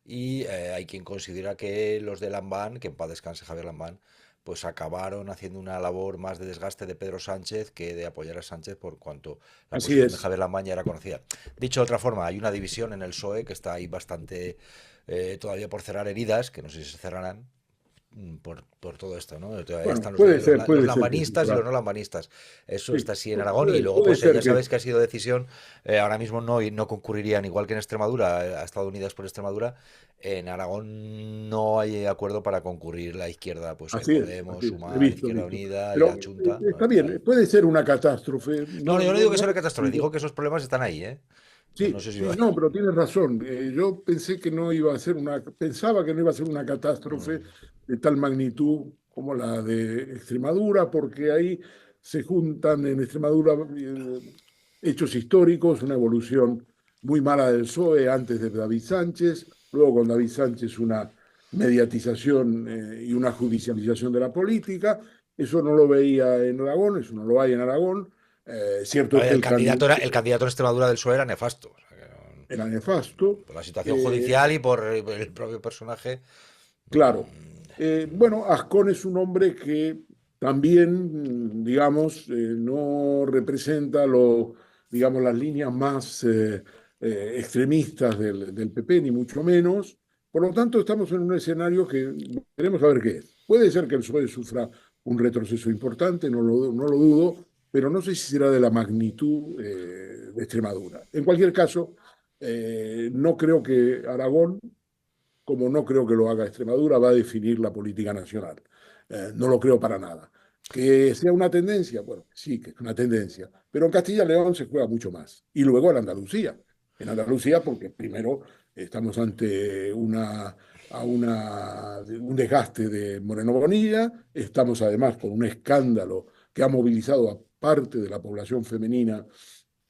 y hay quien considera que los de Lambán, que en paz descanse Javier Lambán, pues acabaron haciendo una labor más de desgaste de Pedro Sánchez que de apoyar a Sánchez, por cuanto la Así posición de es. Javier Lambán ya era conocida. Dicho de otra forma, hay una división en el PSOE que está ahí bastante todavía por cerrar heridas, que no sé si se cerrarán, por todo esto, ¿no? Todavía Bueno, están los puede ser que lambanistas y los sufra. no lambanistas. Eso Sí, está así en Aragón. Y luego, puede pues ya ser que sabéis que ha sido decisión, ahora mismo no concurrirían, igual que en Extremadura, a Estados Unidos por Extremadura. En Aragón no hay acuerdo para concurrir la izquierda, pues Podemos, así es, Sumar, he Izquierda visto. Unida y Pero la Chunta. está Bueno, bien, puede ser una catástrofe. no, No, yo no no, digo que sea no una catástrofe, digo digo. que esos problemas están ahí, ¿eh? No, no Sí, sé si... sí, no, pero tienes razón. Yo pensé que no iba a ser pensaba que no iba a ser una catástrofe de tal magnitud como la de Extremadura, porque ahí se juntan en Extremadura hechos históricos, una evolución muy mala del PSOE antes de David Sánchez, luego con David Sánchez una mediatización y una judicialización de la política. Eso no lo veía en Aragón, eso no lo hay en Aragón. A Cierto es ver, que el candidato el candidato en Extremadura del PSOE era nefasto. O sea, era nefasto. por la situación Eh, judicial y por el propio personaje. claro. Bueno, Ascón es un hombre que también, digamos, no representa digamos, las líneas más extremistas del PP, ni mucho menos. Por lo tanto, estamos en un escenario que veremos a ver qué es. Puede ser que el PSOE sufra un retroceso importante, no lo dudo, pero no sé si será de la magnitud de Extremadura. En cualquier caso, no creo que Aragón, como no creo que lo haga Extremadura, va a definir la política nacional. No lo creo para nada. Que sea una tendencia, bueno, sí, que es una tendencia, pero en Castilla y León se juega mucho más. Y luego en Andalucía. En Andalucía, porque primero estamos ante un desgaste de Moreno Bonilla, estamos además con un escándalo que ha movilizado a parte de la población femenina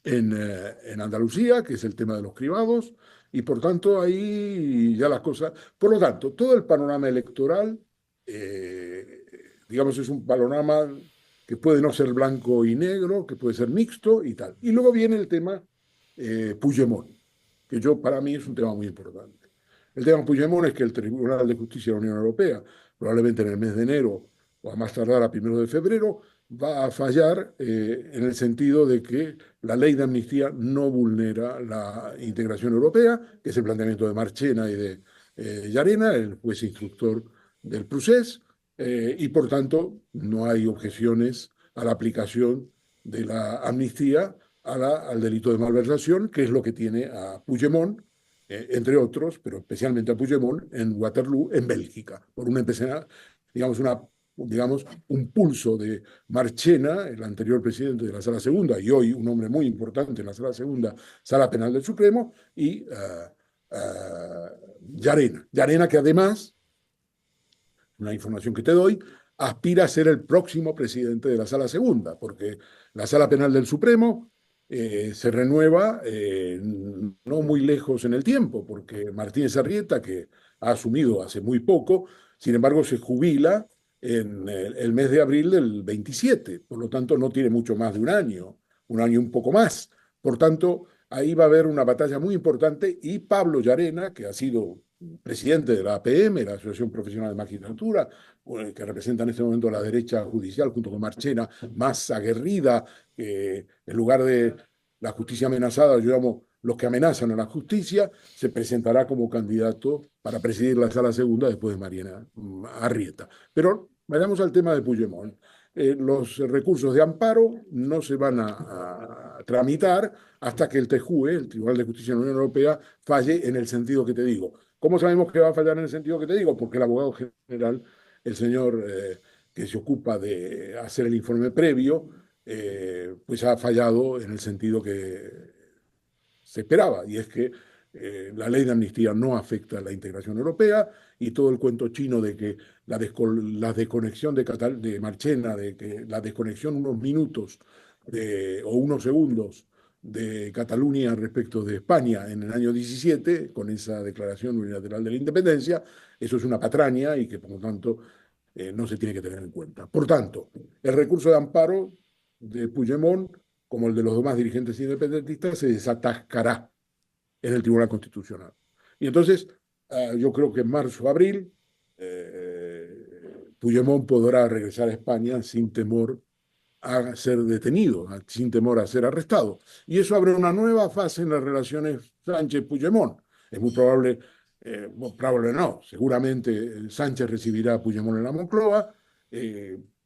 en Andalucía, que es el tema de los cribados, y por tanto ahí ya las cosas. Por lo tanto, todo el panorama electoral, eh, digamos, es un panorama que puede no ser blanco y negro, que puede ser mixto y tal. Y luego viene el tema Puigdemont, que para mí es un tema muy importante. El tema Puigdemont es que el Tribunal de Justicia de la Unión Europea, probablemente en el mes de enero o a más tardar a 1 de febrero, va a fallar en el sentido de que la ley de amnistía no vulnera la integración europea, que es el planteamiento de Marchena y de Llarena, el juez instructor del procés, y por tanto no hay objeciones a la aplicación de la amnistía al delito de malversación, que es lo que tiene a Puigdemont, entre otros, pero especialmente a Puigdemont, en Waterloo, en Bélgica, por digamos, digamos, un pulso de Marchena, el anterior presidente de la Sala Segunda y hoy un hombre muy importante en la Sala Segunda, Sala Penal del Supremo, y Llarena. Llarena que además, una información que te doy, aspira a ser el próximo presidente de la Sala Segunda, porque la Sala Penal del Supremo se renueva no muy lejos en el tiempo, porque Martínez Arrieta, que ha asumido hace muy poco, sin embargo se jubila en el mes de abril del 27, por lo tanto no tiene mucho más de un año un poco más. Por tanto, ahí va a haber una batalla muy importante y Pablo Llarena, que ha sido presidente de la APM, la Asociación Profesional de Magistratura, que representa en este momento la derecha judicial junto con Marchena, más aguerrida, en lugar de la justicia amenazada, yo llamo los que amenazan a la justicia, se presentará como candidato para presidir la Sala Segunda después de Mariana Arrieta. Pero vayamos al tema de Puigdemont. Los recursos de amparo no se van a tramitar hasta que el TJUE, el Tribunal de Justicia de la Unión Europea, falle en el sentido que te digo. ¿Cómo sabemos que va a fallar en el sentido que te digo? Porque el abogado general, el señor que se ocupa de hacer el informe previo, pues ha fallado en el sentido que se esperaba, y es que la ley de amnistía no afecta a la integración europea, y todo el cuento chino de que la desconexión de Marchena, de que la desconexión unos minutos o unos segundos de Cataluña respecto de España en el año 17, con esa declaración unilateral de la independencia, eso es una patraña y que por lo tanto no se tiene que tener en cuenta. Por tanto, el recurso de amparo de Puigdemont, como el de los demás dirigentes independentistas, se desatascará en el Tribunal Constitucional. Y entonces, yo creo que en marzo o abril, Puigdemont podrá regresar a España sin temor a ser detenido, sin temor a ser arrestado. Y eso abre una nueva fase en las relaciones Sánchez-Puigdemont. Es muy probable, bueno, probable no, seguramente Sánchez recibirá a Puigdemont en la Moncloa,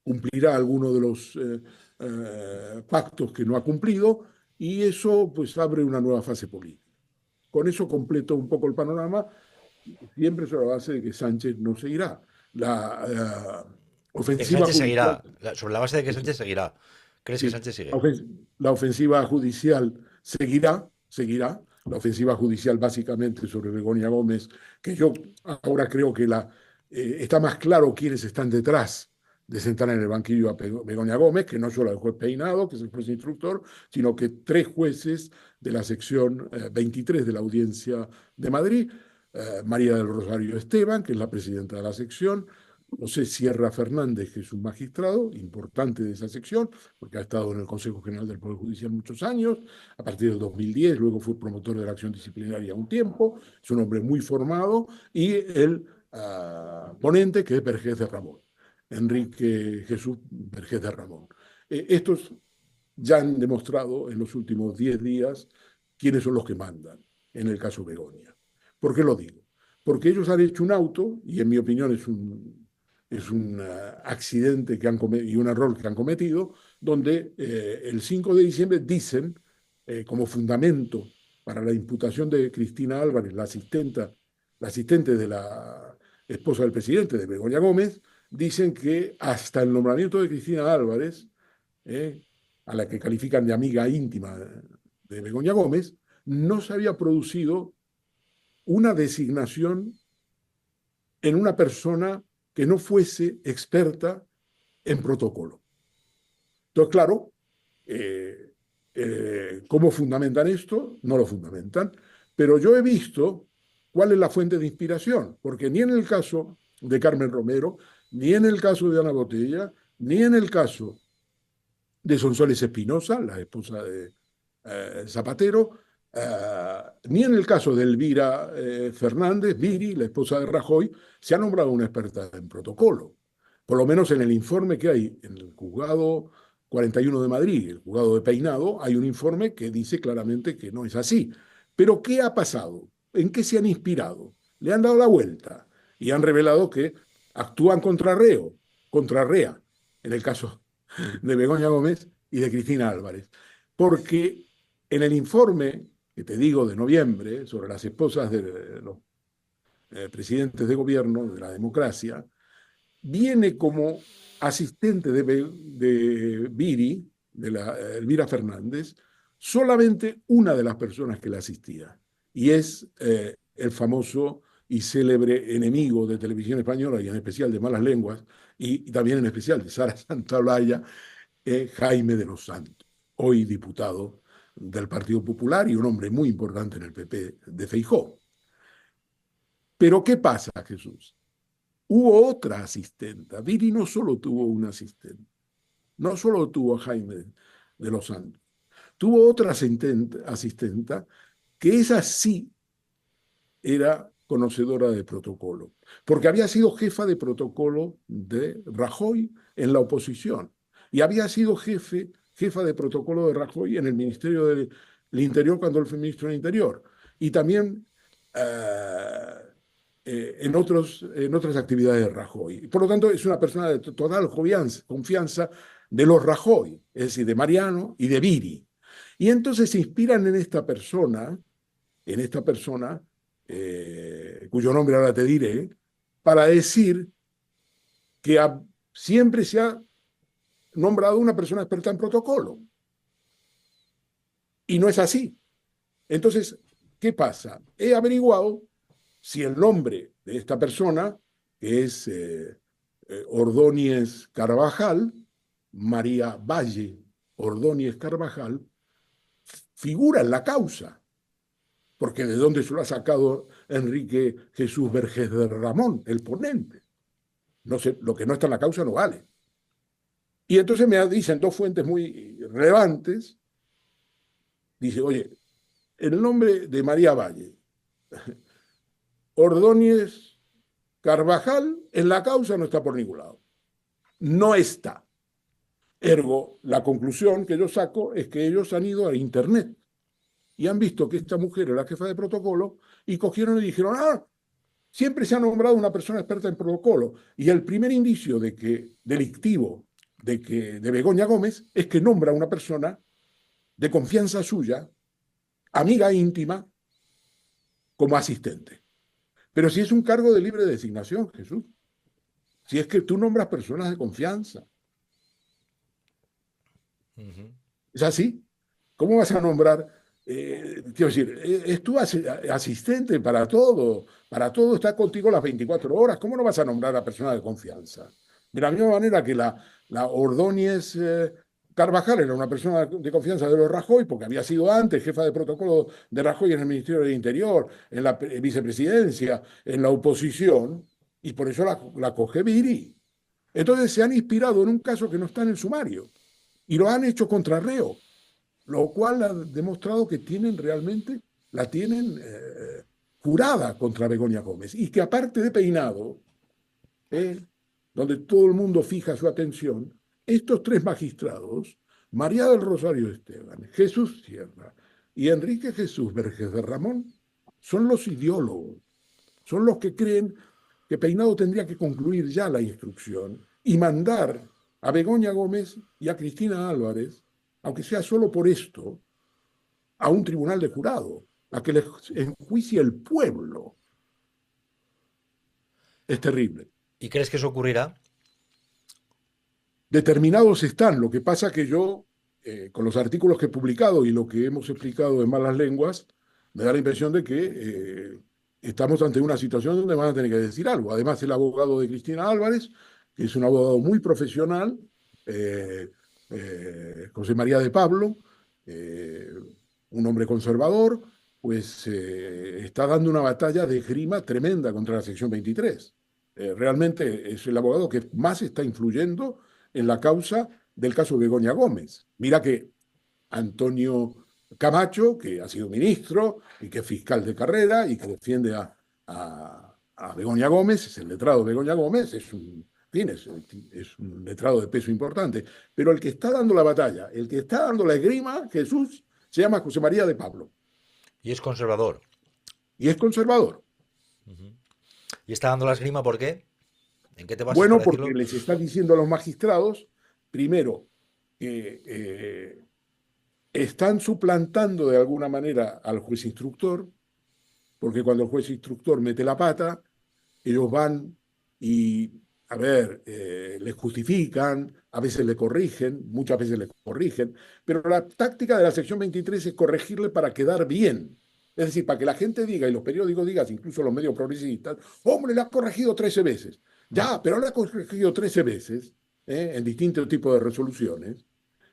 cumplirá alguno de los pactos que no ha cumplido, y eso pues abre una nueva fase política. Con eso completo un poco el panorama, siempre sobre la base de que Sánchez no seguirá. La Que ofensiva Sánchez seguirá, judicial. sobre la base de que Sánchez seguirá. ¿Crees que Sí, Sánchez sigue? la ofensiva judicial seguirá. La ofensiva judicial básicamente sobre Begoña Gómez, que yo ahora creo que está más claro quiénes están detrás de sentar en el banquillo a Begoña Gómez, que no solo el juez Peinado, que es el juez instructor, sino que tres jueces de la sección 23 de la Audiencia de Madrid, María del Rosario Esteban, que es la presidenta de la sección, José Sierra Fernández, que es un magistrado importante de esa sección, porque ha estado en el Consejo General del Poder Judicial muchos años, a partir del 2010, luego fue promotor de la acción disciplinaria un tiempo, es un hombre muy formado, y el ponente, que es Vergés de Ramón, Enrique Jesús Vergés de Ramón. Estos ya han demostrado en los últimos 10 días quiénes son los que mandan en el caso Begoña. ¿Por qué lo digo? Porque ellos han hecho un auto, y en mi opinión es un accidente y un error que han cometido, donde el 5 de diciembre dicen, como fundamento para la imputación de Cristina Álvarez, la asistente de la esposa del presidente, de Begoña Gómez, dicen que hasta el nombramiento de Cristina Álvarez, eh, a la que califican de amiga íntima de Begoña Gómez, no se había producido una designación en una persona que no fuese experta en protocolo. Entonces, claro, ¿cómo fundamentan esto? No lo fundamentan, pero yo he visto cuál es la fuente de inspiración, porque ni en el caso de Carmen Romero, ni en el caso de Ana Botella, ni en el caso de Sonsoles Espinosa, la esposa de Zapatero, ni en el caso de Elvira Fernández, Viri, la esposa de Rajoy, se ha nombrado una experta en protocolo. Por lo menos en el informe que hay en el juzgado 41 de Madrid, el juzgado de Peinado, hay un informe que dice claramente que no es así. Pero ¿qué ha pasado? ¿En qué se han inspirado? Le han dado la vuelta y han revelado que actúan contra Rea, en el caso de Begoña Gómez y de Cristina Álvarez. Porque en el informe que te digo de noviembre sobre las esposas de los presidentes de gobierno de la democracia, viene como asistente de Viri, de Elvira Fernández, solamente una de las personas que la asistía. Y es el famoso y célebre enemigo de Televisión Española, y en especial de Malas Lenguas, y también en especial de Sara Santaolalla, Jaime de los Santos, hoy diputado del Partido Popular y un hombre muy importante en el PP de Feijóo. Pero ¿qué pasa, Jesús? Hubo otra asistenta. Viri no solo tuvo una asistente, no solo tuvo a Jaime de los Santos, tuvo otra asistenta que esa sí era conocedora de protocolo, porque había sido jefa de protocolo de Rajoy en la oposición y había sido jefa de protocolo de Rajoy en el Ministerio del Interior cuando él fue ministro del Interior, y también en otras actividades de Rajoy. Por lo tanto, es una persona de total confianza de los Rajoy, es decir, de Mariano y de Viri. Y entonces se inspiran en esta persona cuyo nombre ahora te diré, para decir que siempre se ha nombrado una persona experta en protocolo. Y no es así. Entonces, ¿qué pasa? He averiguado si el nombre de esta persona, que es Ordóñez Carvajal, María Valle Ordóñez Carvajal, figura en la causa, porque de dónde se lo ha sacado Enrique Jesús Vergés de Ramón, el ponente. No sé, lo que no está en la causa no vale. Y entonces me dicen dos fuentes muy relevantes, dice, oye, el nombre de María Valle, Ordóñez Carvajal, en la causa no está por ningún lado. No está. Ergo, la conclusión que yo saco es que ellos han ido a Internet y han visto que esta mujer era la jefa de protocolo y cogieron y dijeron, siempre se ha nombrado una persona experta en protocolo. Y el primer indicio de que delictivo de Begoña Gómez es que nombra a una persona de confianza suya, amiga íntima, como asistente. Pero si es un cargo de libre designación, Jesús, si es que tú nombras personas de confianza, ¿es así? ¿Cómo vas a nombrar? Quiero decir, es tu asistente para todo está contigo las 24 horas. ¿Cómo no vas a nombrar a personas de confianza? De la misma manera que la Ordóñez Carvajal era una persona de confianza de los Rajoy, porque había sido antes jefa de protocolo de Rajoy en el Ministerio del Interior, en la vicepresidencia, en la oposición, y por eso la coge Viri. Entonces se han inspirado en un caso que no está en el sumario y lo han hecho contra reo, lo cual ha demostrado que la tienen jurada contra Begoña Gómez y que aparte de peinado, donde todo el mundo fija su atención, estos tres magistrados, María del Rosario Esteban, Jesús Sierra y Enrique Jesús Vergés de Ramón, son los ideólogos, son los que creen que Peinado tendría que concluir ya la instrucción y mandar a Begoña Gómez y a Cristina Álvarez, aunque sea solo por esto, a un tribunal de jurado, a que les enjuicie el pueblo. Es terrible. ¿Y crees que eso ocurrirá? Determinados están. Lo que pasa que yo, con los artículos que he publicado y lo que hemos explicado en Malas Lenguas, me da la impresión de que estamos ante una situación donde van a tener que decir algo. Además, el abogado de Cristina Álvarez, que es un abogado muy profesional, José María de Pablo, un hombre conservador, pues está dando una batalla de esgrima tremenda contra la sección 23. Realmente es el abogado que más está influyendo en la causa del caso Begoña Gómez. Mira que Antonio Camacho, que ha sido ministro y que es fiscal de carrera y que defiende a Begoña Gómez, es el letrado Begoña Gómez, es un letrado de peso importante. Pero el que está dando la batalla, el que está dando la esgrima, Jesús, se llama José María de Pablo. Y es conservador. Y es conservador. ¿Y está dando la esgrima por qué? ¿En qué te basas Bueno, para porque decirlo? les está diciendo a los magistrados, primero, que están suplantando de alguna manera al juez instructor, porque cuando el juez instructor mete la pata, ellos van y, a ver, les justifican, a veces le corrigen, muchas veces le corrigen, pero la táctica de la sección 23 es corregirle para quedar bien. Es decir, para que la gente diga, y los periódicos digan, incluso los medios progresistas, hombre, le ha corregido 13 veces. Ya, pero le ha corregido 13 veces, en distintos tipos de resoluciones,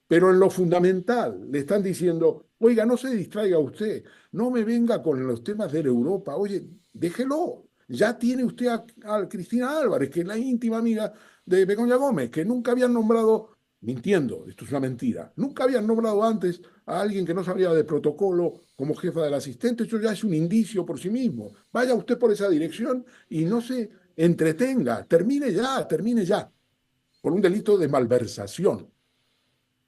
pero en lo fundamental le están diciendo, oiga, no se distraiga usted, no me venga con los temas de la Europa, oye, déjelo. Ya tiene usted a Cristina Álvarez, que es la íntima amiga de Begoña Gómez, que nunca habían nombrado, mintiendo, esto es una mentira, nunca habían nombrado antes a alguien que no sabía de protocolo como jefa del asistente. Eso ya es un indicio por sí mismo. Vaya usted por esa dirección y no se entretenga, termine ya, por un delito de malversación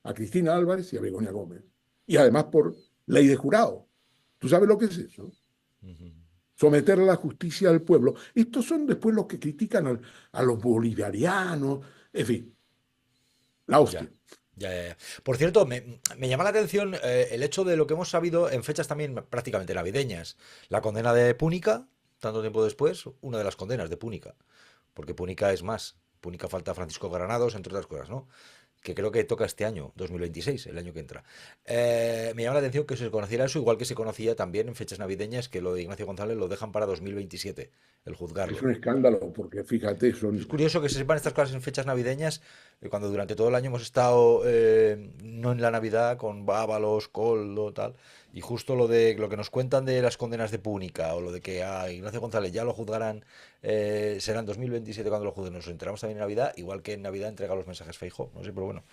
a Cristina Álvarez y a Begoña Gómez. Y además por ley de jurado. ¿Tú sabes lo que es eso? Someter a la justicia al pueblo. Estos son después los que critican a los bolivarianos. En fin, la Ya, hostia. Ya, ya, ya. Por cierto, me llama la atención el hecho de lo que hemos sabido en fechas también prácticamente navideñas. La condena de Púnica, tanto tiempo después, una de las condenas de Púnica. Porque Púnica es más. Púnica falta Francisco Granados, entre otras cosas, ¿no? Que creo que toca este año, 2026, el año que entra. Me llama la atención que se conociera eso, igual que se conocía también en fechas navideñas, que lo de Ignacio González lo dejan para 2027, el Es juzgarlo. un escándalo, porque fíjate, Es son curioso que se sepan estas cosas en fechas navideñas, cuando durante todo el año hemos estado, no en la Navidad, con Bábalos, Coldo, tal, y justo lo que nos cuentan de las condenas de Púnica, o lo de que a Ignacio González ya lo juzgarán, será en 2027 cuando lo juzguen, nos enteramos también en Navidad, igual que en Navidad entrega los mensajes Feijóo, no sé, pero bueno,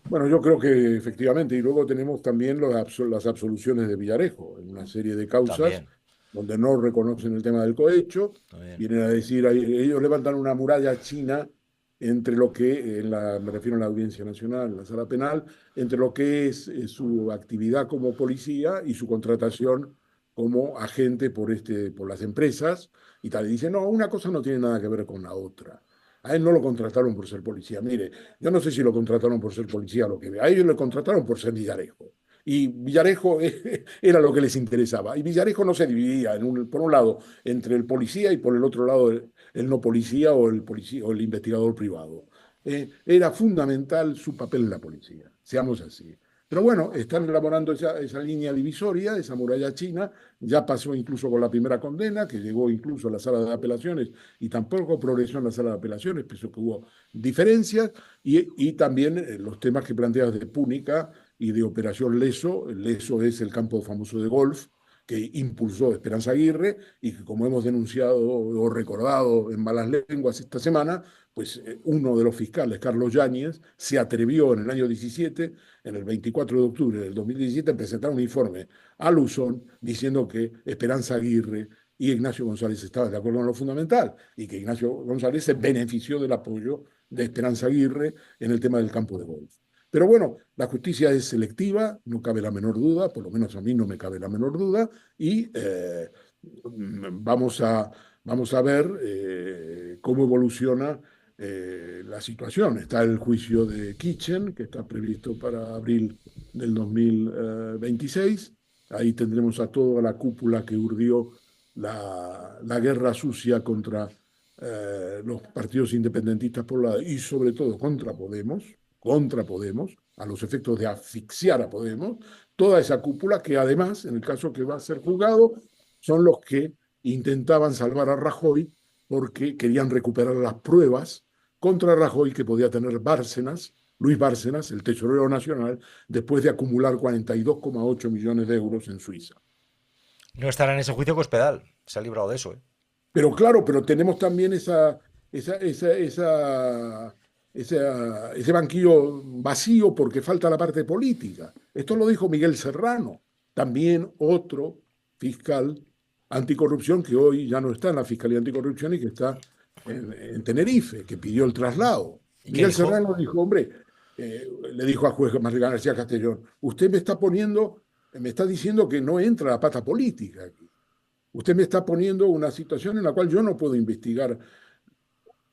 Bueno, yo creo que efectivamente, y luego tenemos también las absoluciones de Villarejo, en una serie de causas también, donde no reconocen el tema del cohecho, también. vienen a decir, ellos levantan una muralla china entre lo que, me refiero a la Audiencia Nacional, en la Sala Penal, entre lo que es su actividad como policía y su contratación como agente por las empresas y tal. Y dicen, no, una cosa no tiene nada que ver con la otra. A él no lo contrataron por ser policía. Mire, yo no sé si lo contrataron por ser policía o lo que vea. A ellos lo contrataron por ser Villarejo. Y Villarejo era lo que les interesaba. Y Villarejo no se dividía, por un lado, entre el policía y por el otro lado, el no policía o el, policía, o el investigador privado. Era fundamental su papel en la policía, seamos así. Pero bueno, están elaborando esa línea divisoria, esa muralla china, ya pasó incluso con la primera condena, que llegó incluso a la sala de apelaciones y tampoco progresó en la sala de apelaciones, pese a que hubo diferencias, y también los temas que planteas de Púnica y de Operación Leso. Leso es el campo famoso de golf que impulsó Esperanza Aguirre y que, como hemos denunciado o recordado en malas lenguas esta semana, pues uno de los fiscales, Carlos Yáñez, se atrevió en el año 17, en el 24 de octubre del 2017, a presentar un informe a Luzón diciendo que Esperanza Aguirre y Ignacio González estaban de acuerdo en lo fundamental y que Ignacio González se benefició del apoyo de Esperanza Aguirre en el tema del campo de golf. Pero bueno, la justicia es selectiva, no cabe la menor duda, por lo menos a mí no me cabe la menor duda, y vamos a, vamos a ver cómo evoluciona la situación. Está el juicio de Kitchen, que está previsto para abril del 2026. Ahí tendremos a toda la cúpula que urdió la guerra sucia contra los partidos independentistas por un lado y sobre todo contra Podemos, a los efectos de asfixiar a Podemos, toda esa cúpula que además, en el caso que va a ser juzgado, son los que intentaban salvar a Rajoy porque querían recuperar las pruebas contra Rajoy que podía tener Bárcenas, Luis Bárcenas, el tesorero nacional, después de acumular 42,8 millones de euros en Suiza. No estará en ese juicio Cospedal, se ha librado de eso, ¿eh? Pero claro, pero tenemos también esa, esa, esa, ese banquillo vacío porque falta la parte política. Esto lo dijo Miguel Serrano, también otro fiscal anticorrupción que hoy ya no está en la Fiscalía Anticorrupción y que está en Tenerife, que pidió el traslado. ¿Y qué Miguel dijo? Serrano dijo, hombre, le dijo a juez García Castellón, usted me está diciendo que no entra la pata política aquí. Usted me está poniendo una situación en la cual yo no puedo investigar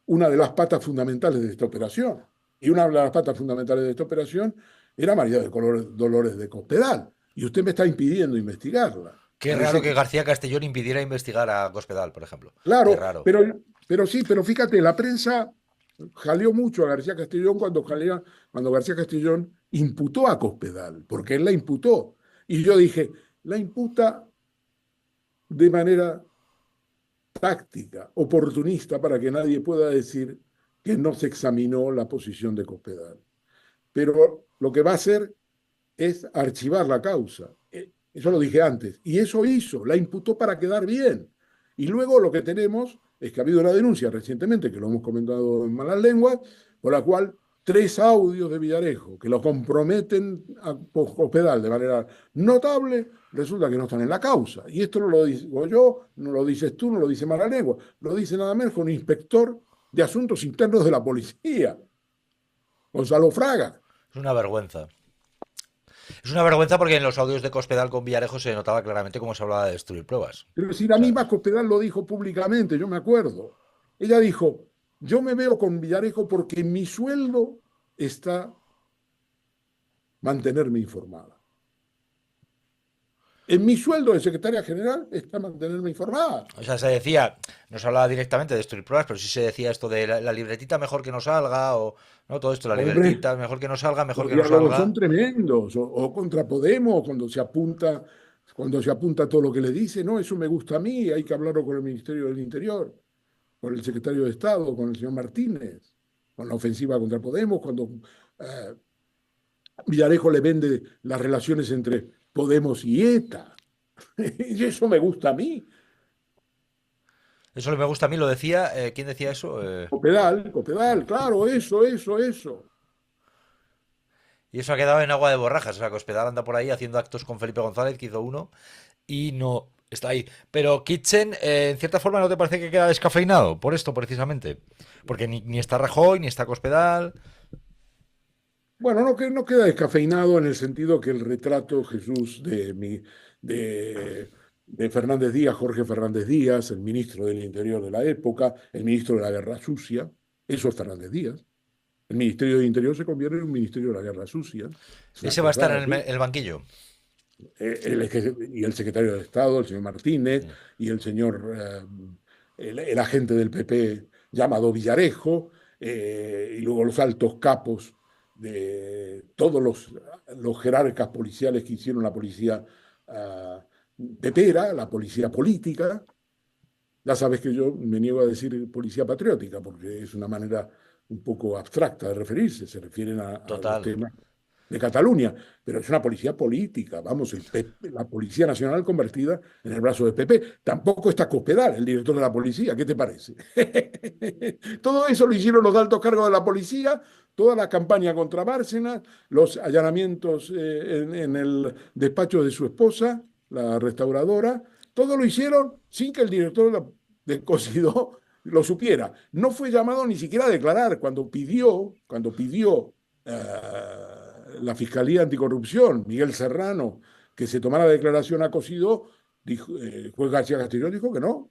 una de las patas fundamentales de esta operación. Y una de las patas fundamentales de esta operación era María de Dolores de Cospedal. Y usted me está impidiendo investigarla. Qué raro Parece que que, García Castellón impidiera investigar a Cospedal, por ejemplo. Qué claro, raro. pero sí, pero fíjate, la prensa jaleó mucho a García Castellón cuando García Castellón imputó a Cospedal, porque él la imputó. Y yo dije, la imputa de manera táctica, oportunista, para que nadie pueda decir que no se examinó la posición de Cospedal. Pero lo que va a hacer es archivar la causa. Eso lo dije antes. Y eso hizo, la imputó para quedar bien. Y luego lo que tenemos es que ha habido una denuncia recientemente, que lo hemos comentado en malas lenguas, por la cual tres audios de Villarejo que lo comprometen a Cospedal de manera notable, resulta que no están en la causa. Y esto no lo digo yo, no lo dices tú, no lo dice mala lengua, lo dice nada menos que un inspector de asuntos internos de la policía, Gonzalo Fraga. Es una vergüenza. Es una vergüenza porque en los audios de Cospedal con Villarejo se notaba claramente cómo se hablaba de destruir pruebas. Pero si la O sea, misma Cospedal lo dijo públicamente, yo me acuerdo. Ella dijo, yo me veo con Villarejo porque mi sueldo está mantenerme informada. En mi sueldo de secretaria general está mantenerme informada. O sea, se decía, no se hablaba directamente de destruir pruebas, pero sí se decía esto de la libretita mejor que no salga, o no todo esto, la Hombre, libretita mejor que no salga, mejor los que no diálogos son salga. tremendos. O contra Podemos, cuando se apunta todo lo que le dice, no, eso me gusta a mí, hay que hablarlo con el Ministerio del Interior, con el secretario de Estado, con el señor Martínez, con la ofensiva contra Podemos, cuando eh, Villarejo le vende las relaciones entre Podemos y ETA. Y eso me gusta a mí. Eso me gusta a mí, lo decía, ¿quién decía eso? Copedal, claro, eso. Y eso ha quedado en agua de borrajas, o sea, que Cospedal anda por ahí haciendo actos con Felipe González, que hizo uno, y no está ahí. Pero Kitchen, en cierta forma, ¿no te parece que queda descafeinado? Por esto, precisamente. Porque ni está Rajoy, ni está Cospedal. Bueno, no queda descafeinado en el sentido que el retrato, Jesús, de Fernández Díaz, Jorge Fernández Díaz, el ministro del Interior de la época, el ministro de la Guerra Sucia, eso es Fernández Díaz. El Ministerio del Interior se convierte en un Ministerio de la Guerra Sucia. Es una Ese va a estar cosa en así. el banquillo. Y el secretario de Estado, el señor Martínez, Sí. y el agente del PP llamado Villarejo, y luego los altos capos de todos los jerarcas policiales que hicieron la policía pepera, la policía política. Ya sabes que yo me niego a decir policía patriótica, porque es una manera un poco abstracta de referirse, se refieren a los Total. temas de Cataluña, pero es una policía política, vamos, la Policía Nacional convertida en el brazo de PP. Tampoco está Cospedal, el director de la policía, ¿qué te parece? Todo eso lo hicieron los altos cargos de la policía, toda la campaña contra Bárcenas, los allanamientos en el despacho de su esposa, la restauradora, todo lo hicieron sin que el director de Cosidó lo supiera. No fue llamado ni siquiera a declarar cuando pidió la Fiscalía Anticorrupción, Miguel Serrano, que se tomara declaración a Cosidó, juez García Castellón dijo que no.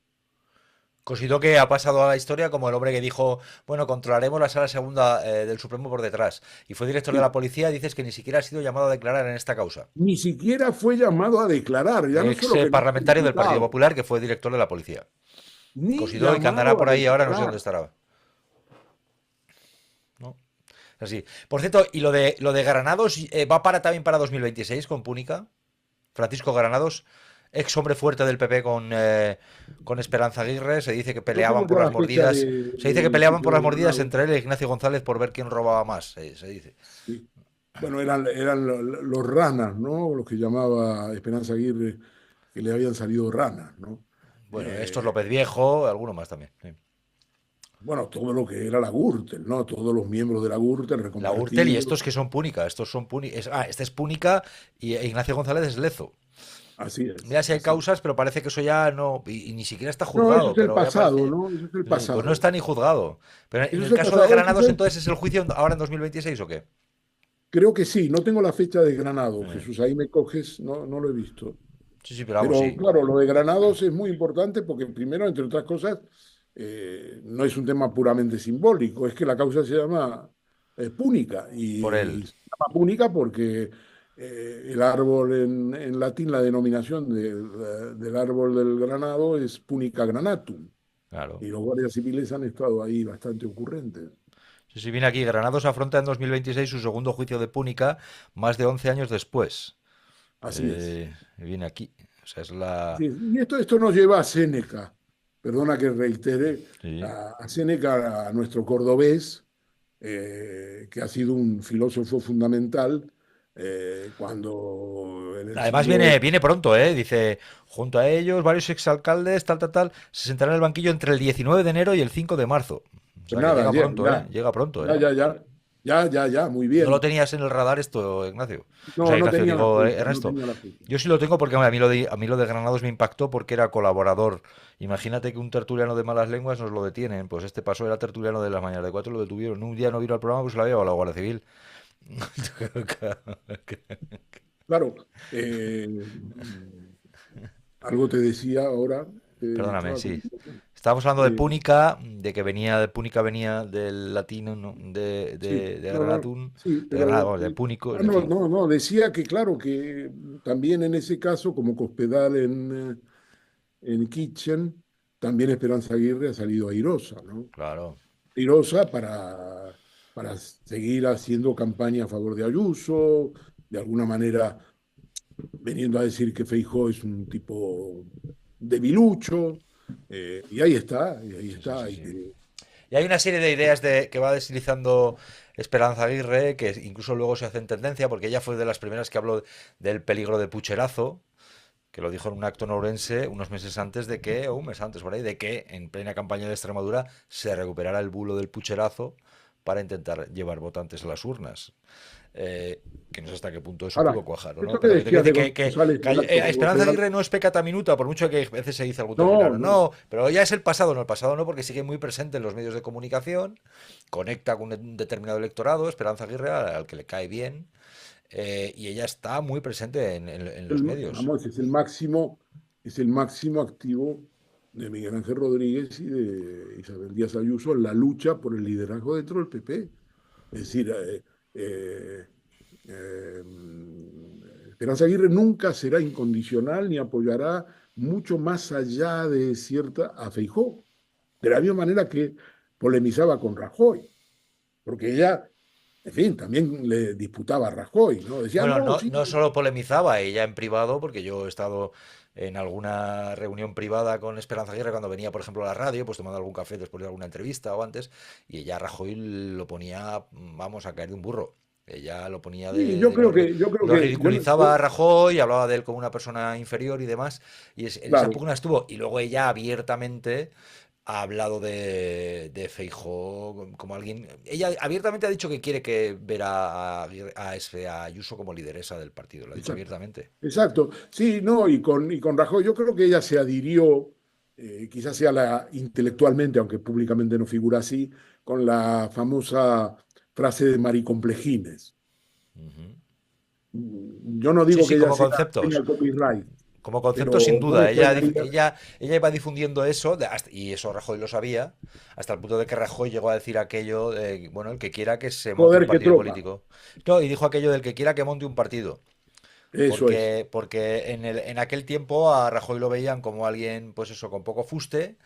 Cosito que ha pasado a la historia como el hombre que dijo, bueno, controlaremos la sala segunda del Supremo por detrás. Y fue director de la Sí, policía, dices que ni siquiera ha sido llamado a declarar en esta causa. ni siquiera fue llamado a declarar, ya no Ex solo que no fue parlamentario del Partido imputado, Popular que fue director de la policía. ni Cosido y que andará llamado por a ahí ahora, no sé dónde declarar. estará. ¿No? Así. Por cierto, ¿y lo de Granados va también para 2026 con Púnica? Francisco Granados, ex hombre fuerte del PP con Esperanza Aguirre, se dice que No tengo peleaban por ya las la fecha mordidas. Se dice que del peleaban juicio por las de mordidas Granado. entre él y Ignacio González por ver quién robaba más, se dice. Sí. Bueno, eran los ranas, ¿no? Los que llamaba Esperanza Aguirre, que le habían salido ranas, ¿no? Bueno, estos Eh, López Viejo, alguno más también. Sí. bueno, todo lo que era la Gürtel, ¿no? Todos los miembros de la Gürtel La Gürtel y reconvertidos. estos que son Púnica, estos son Púnica. Este es Púnica y Ignacio González es Lezo. Así Mira es, si hay así es. causas, pero parece que eso ya no. Y ni siquiera está No, eso juzgado, es el pero ya pasado, parece. ¿no? Eso es el Sí, pues no pasado. está ni juzgado. Pero en Eso el es el caso de pasado. Eso Granados, entonces, ¿es el juicio ahora en 2026 o qué? creo que sí, no tengo la fecha de Granado, Eh, Jesús, ahí me coges, no lo he visto. Sí, sí, pero vamos, Pero sí. claro, lo de Granados es muy importante porque primero, entre otras cosas, no es un tema puramente simbólico, es que la causa se llama Púnica Por y él, se llama Púnica porque el árbol en latín, la denominación del árbol del granado es Punica granatum claro. y los guardias civiles han estado ahí bastante ocurrentes. Sí, sí, viene aquí. Granados afronta en 2026 su segundo juicio de Púnica, más de 11 años después. Así es. Viene aquí. O sea, es la. Sí, y esto nos lleva a Séneca, perdona que reitere, Sí. a Séneca, a nuestro cordobés, que ha sido un filósofo fundamental cuando en el Además viene, siglo... viene pronto, ¿eh? Dice, junto a ellos, varios exalcaldes, tal, tal, tal, se sentarán en el banquillo entre el 19 de enero y el 5 de marzo. O Pues sea que nada, llega ya, pronto, ¿eh? ya, Llega pronto, ya, ¿eh? ya, ya, muy No lo bien. tenías en el radar esto, Ignacio. O No, sea, no Ignacio, tenía la digo, fecha, no Ernesto. tenía la fecha. Yo sí lo tengo porque hombre, a mí lo de Granados me impactó porque era colaborador. Imagínate que un tertuliano de malas lenguas nos lo detienen. Pues este pasó, era tertuliano de las mañanas de cuatro, lo detuvieron. Un día no vino al programa, pues se la había llevado a la Guardia Civil. Claro, algo te decía ahora, Perdóname, estaba sí. pensando. Estábamos hablando de Eh, Púnica, de Púnica venía del latino, ¿no? sí, De no, Gran no, Atún, sí, de Granada, pero bueno, de Púnico, es no, decir, no, no, decía que claro, que también en ese caso, como Cospedal en Kitchen, también Esperanza Aguirre ha salido airosa, ¿no? claro. Airosa para seguir haciendo campaña a favor de Ayuso, de alguna manera veniendo a decir que Feijóo es un tipo debilucho, y ahí está, y ahí Sí, sí, está. sí, sí. Y hay una serie de ideas que va deslizando Esperanza Aguirre, que incluso luego se hacen tendencia, porque ella fue de las primeras que habló del peligro de pucherazo, que lo dijo en un acto en Ourense unos meses antes de que, o un mes antes por ahí, de que en plena campaña de Extremadura se recuperara el bulo del pucherazo para intentar llevar votantes a las urnas. Que no sé hasta qué punto eso pudo Ahora, cuajar o no, esto que pero que te quiero decías de decir González del acto con Esperanza Cospedal, Aguirre no es pecata minuta, por mucho que a veces se dice algún no, tertuliano, no. no, pero ya es el pasado no, porque sigue muy presente en los medios de comunicación, conecta con un determinado electorado, Esperanza Aguirre, al que le cae bien, y ella está muy presente en los medios. Vamos, es el máximo activo de Miguel Ángel Rodríguez y de Isabel Díaz Ayuso en la lucha por el liderazgo dentro del PP. Es decir, eh, eh, Esperanza Aguirre nunca será incondicional ni apoyará mucho más allá de cierta a Feijóo, de la misma manera que polemizaba con Rajoy, porque ella, en fin, también le disputaba a Rajoy, ¿no? Decía, Bueno, no, no, sí, no solo polemizaba ella en privado, porque yo he estado en alguna reunión privada con Esperanza Aguirre cuando venía, por ejemplo, a la radio, pues tomando algún café después de alguna entrevista o antes, y ella a Rajoy lo ponía, vamos, a caer de un burro. Ella lo ponía sí, yo creo lo que, ridiculizaba a Rajoy, hablaba de él como una persona inferior y demás, y en esa claro, pugna estuvo. Y luego ella abiertamente ha hablado de Feijóo como alguien. Ella abiertamente ha dicho que quiere que ver a Ayuso como lideresa del partido. Lo ha dicho exacto, abiertamente. exacto. Sí, no, y con Rajoy, yo creo que ella se adhirió, quizás sea intelectualmente, aunque públicamente no figura así, con la famosa frase de maricomplejines. Ujú. Yo no Sí, digo que sí, ella como sea dueña conceptos. del copyright, Como concepto, sin pero no me duda. extrañaría Ella iba difundiendo eso, y eso Rajoy lo sabía, hasta el punto de que Rajoy llegó a decir aquello de, bueno, el que quiera que se monte un poder que partido tropa. político. No, y dijo aquello del que quiera que monte un partido. Eso es. Porque en aquel tiempo a Rajoy lo veían como alguien, pues eso, con poco fuste,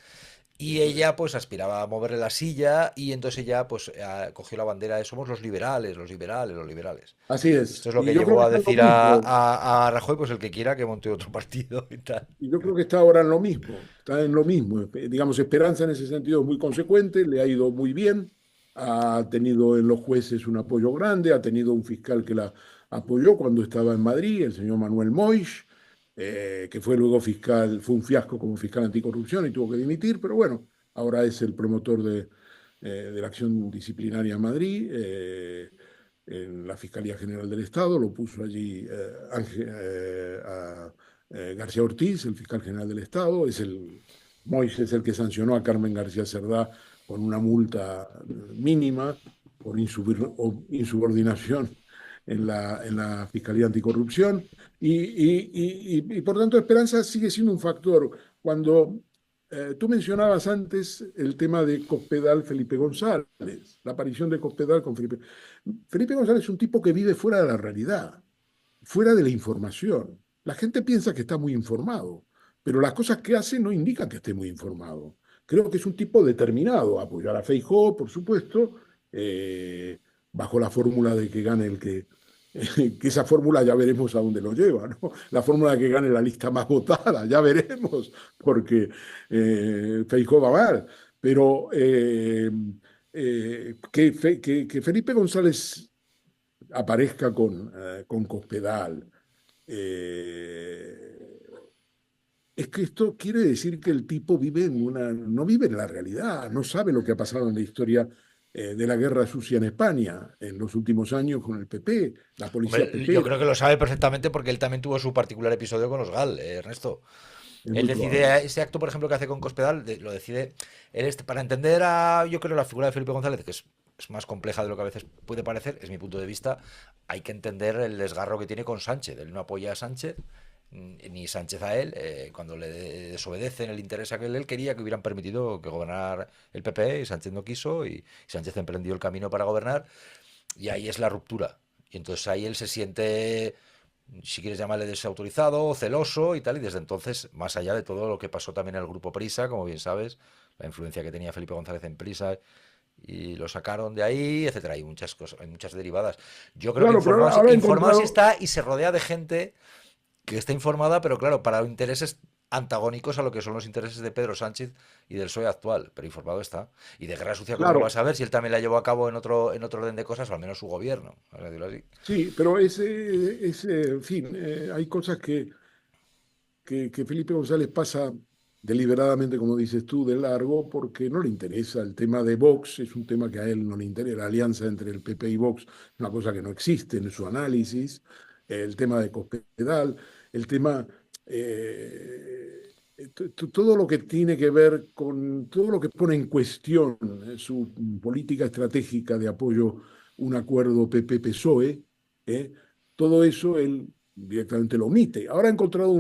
y Eso es. ella pues aspiraba a moverle la silla, y entonces ella pues cogió la bandera de somos los liberales, los liberales, los liberales. Así Esto es. es lo Y que yo creo llevó que a está en lo decir mismo. a Rajoy, pues el que quiera que monte otro partido y tal. Y yo creo que está ahora en lo mismo, está en lo mismo. Digamos, Esperanza en ese sentido es muy consecuente, le ha ido muy bien, ha tenido en los jueces un apoyo grande, ha tenido un fiscal que la apoyó cuando estaba en Madrid, el señor Manuel Moix, que fue luego fiscal, fue un fiasco como fiscal anticorrupción y tuvo que dimitir, pero bueno, ahora es el promotor de la acción disciplinaria en Madrid. En la Fiscalía General del Estado, lo puso allí García Ortiz, el fiscal general del Estado, Mois es el que sancionó a Carmen García Cerdá con una multa mínima por insubordinación en la Fiscalía Anticorrupción y por tanto Esperanza sigue siendo un factor. Cuando tú mencionabas antes el tema de Cospedal Felipe González, la aparición de Cospedal con Felipe. Felipe González es un tipo que vive fuera de la realidad, fuera de la información. La gente piensa que está muy informado, pero las cosas que hace no indican que esté muy informado. Creo que es un tipo determinado a apoyar a Feijóo, por supuesto, eh, bajo la fórmula de que gane el que esa fórmula ya veremos a dónde lo lleva, ¿no? La fórmula de que gane la lista más votada, ya veremos, porque Feijóo va mal. Pero que Felipe González aparezca con Cospedal. Eh, es que esto quiere decir que el tipo no vive en la realidad, no sabe lo que ha pasado en la historia de la guerra sucia en España en los últimos años con el PP, la policía Hombre, yo pepera. creo que lo sabe perfectamente porque él también tuvo su particular episodio con los GAL, Ernesto. Es Él muy probable. decide, ese acto, por ejemplo, que hace con Cospedal, lo decide, para entender yo creo, la figura de Felipe González, que es más compleja de lo que a veces puede parecer, es mi punto de vista, hay que entender el desgarro que tiene con Sánchez. Él no apoya a Sánchez, ni Sánchez a él, cuando le desobedecen el interés a que él quería que hubieran permitido que gobernara el PP y Sánchez no quiso y Sánchez emprendió el camino para gobernar y ahí es la ruptura. Y entonces ahí él se siente, si quieres llamarle desautorizado, celoso y tal, y desde entonces, más allá de todo lo que pasó también en el grupo Prisa, como bien sabes, la influencia que tenía Felipe González en Prisa y lo sacaron de ahí, etcétera, hay muchas cosas, hay muchas derivadas. Yo creo que Claro, pero informado, ahora he informado sí encontrado, está y se rodea de gente que está informada, pero claro, para intereses antagónicos a lo que son los intereses de Pedro Sánchez y del PSOE actual, pero informado está. Y de guerra sucia, ¿cómo lo vas claro, a ver si él también la llevó a cabo en otro orden de cosas, o al menos su gobierno? Vamos a decirlo así. sí, pero en fin, hay cosas que Felipe González pasa deliberadamente, como dices tú, de largo, porque no le interesa. El tema de Vox es un tema que a él no le interesa. La alianza entre el PP y Vox es una cosa que no existe en su análisis. El tema de Cospedal, el tema, todo lo que tiene que ver con, todo lo que pone en cuestión su política estratégica de apoyo a un acuerdo PP-PSOE, todo eso él directamente lo omite. Ahora ha encontrado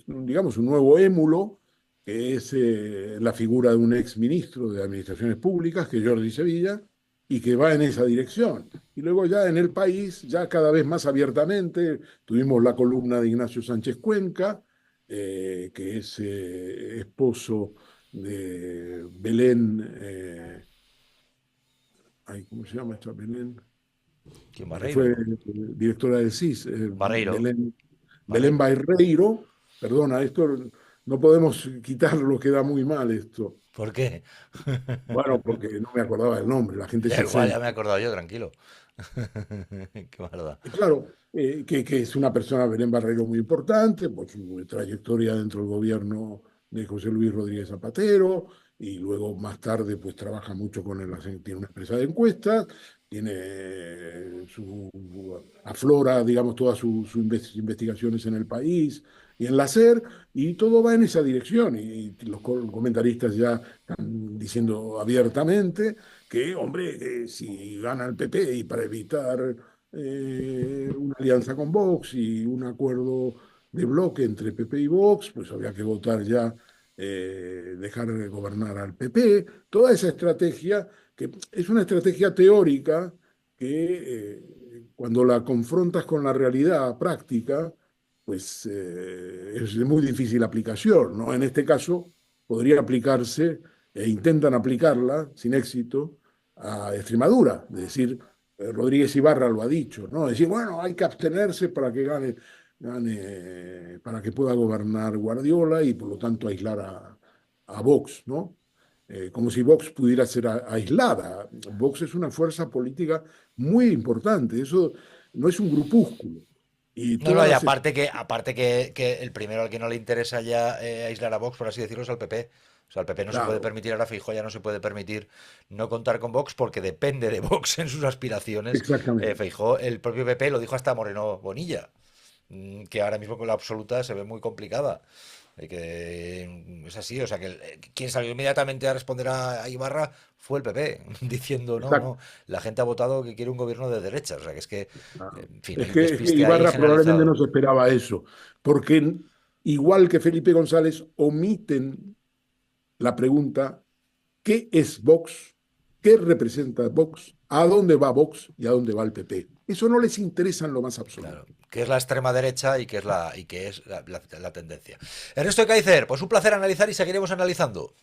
digamos, un nuevo émulo, que es la figura de un ex ministro de Administraciones Públicas, que es Jordi Sevilla, y que va en esa dirección. Y luego ya en el país, ya cada vez más abiertamente, tuvimos la columna de Ignacio Sánchez Cuenca, que es esposo de Belén, ay, ¿cómo se llama esta Belén? ¿Quién? Que Barreiro, fue ¿no? directora del CIS, Barreiro. Belén Barreiro. Barreiro, perdona, esto no podemos quitarlo, queda muy mal esto. ¿Por qué? Bueno, porque no me acordaba del nombre, la gente Da se igual, ya ofende. me he acordado yo, tranquilo. Qué maldad. Claro, que es una persona, Belén Barreiro, muy importante por su trayectoria dentro del gobierno de José Luis Rodríguez Zapatero, y luego más tarde pues trabaja mucho con él, tiene una empresa de encuestas, tiene aflora, digamos, todas sus investigaciones en el país y en la SER, y todo va en esa dirección, y los comentaristas ya están diciendo abiertamente que, hombre, si gana el PP y para evitar una alianza con Vox y un acuerdo de bloque entre PP y Vox, pues había que votar ya, dejar de gobernar al PP. Toda esa estrategia, que es una estrategia teórica que cuando la confrontas con la realidad práctica, pues es de muy difícil aplicación, ¿no? En este caso podría aplicarse, e intentan aplicarla sin éxito, a Extremadura, es decir, Rodríguez Ibarra lo ha dicho, ¿no? Decir, bueno, hay que abstenerse para que para que pueda gobernar Guardiola y por lo tanto aislar a Vox, ¿no? Como si Vox pudiera ser aislada. Vox es una fuerza política muy importante, eso no es un grupúsculo. Y No, no, todas y las... aparte que el primero al que no le interesa ya aislar a Vox, por así decirlo, es al PP. O sea, el PP no se puede Claro, permitir, ahora Feijóo ya no se puede permitir no contar con Vox porque depende de Vox en sus aspiraciones. exactamente. Feijóo, el propio PP lo dijo hasta Moreno Bonilla, que ahora mismo con la absoluta se ve muy complicada. Que es así, o sea que quien salió inmediatamente a responder a Ibarra fue el PP, diciendo no, no, Exacto. la gente ha votado que quiere un gobierno de derecha, o sea que es que, Ah, en fin, Es hay un que, es que despiste ahí Ibarra probablemente no generalizado. se esperaba eso, porque igual que Felipe González, omiten la pregunta: ¿qué es Vox? ¿Qué representa Vox? ¿A dónde va Vox y a dónde va el PP? Eso no les interesa en lo más Claro, absoluto. que es la extrema derecha y que es la tendencia. Ernesto Kaiser, pues un placer analizar y seguiremos analizando.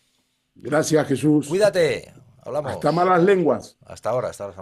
Gracias, Jesús. Cuídate, Hasta hablamos. malas lenguas. Hasta ahora, estamos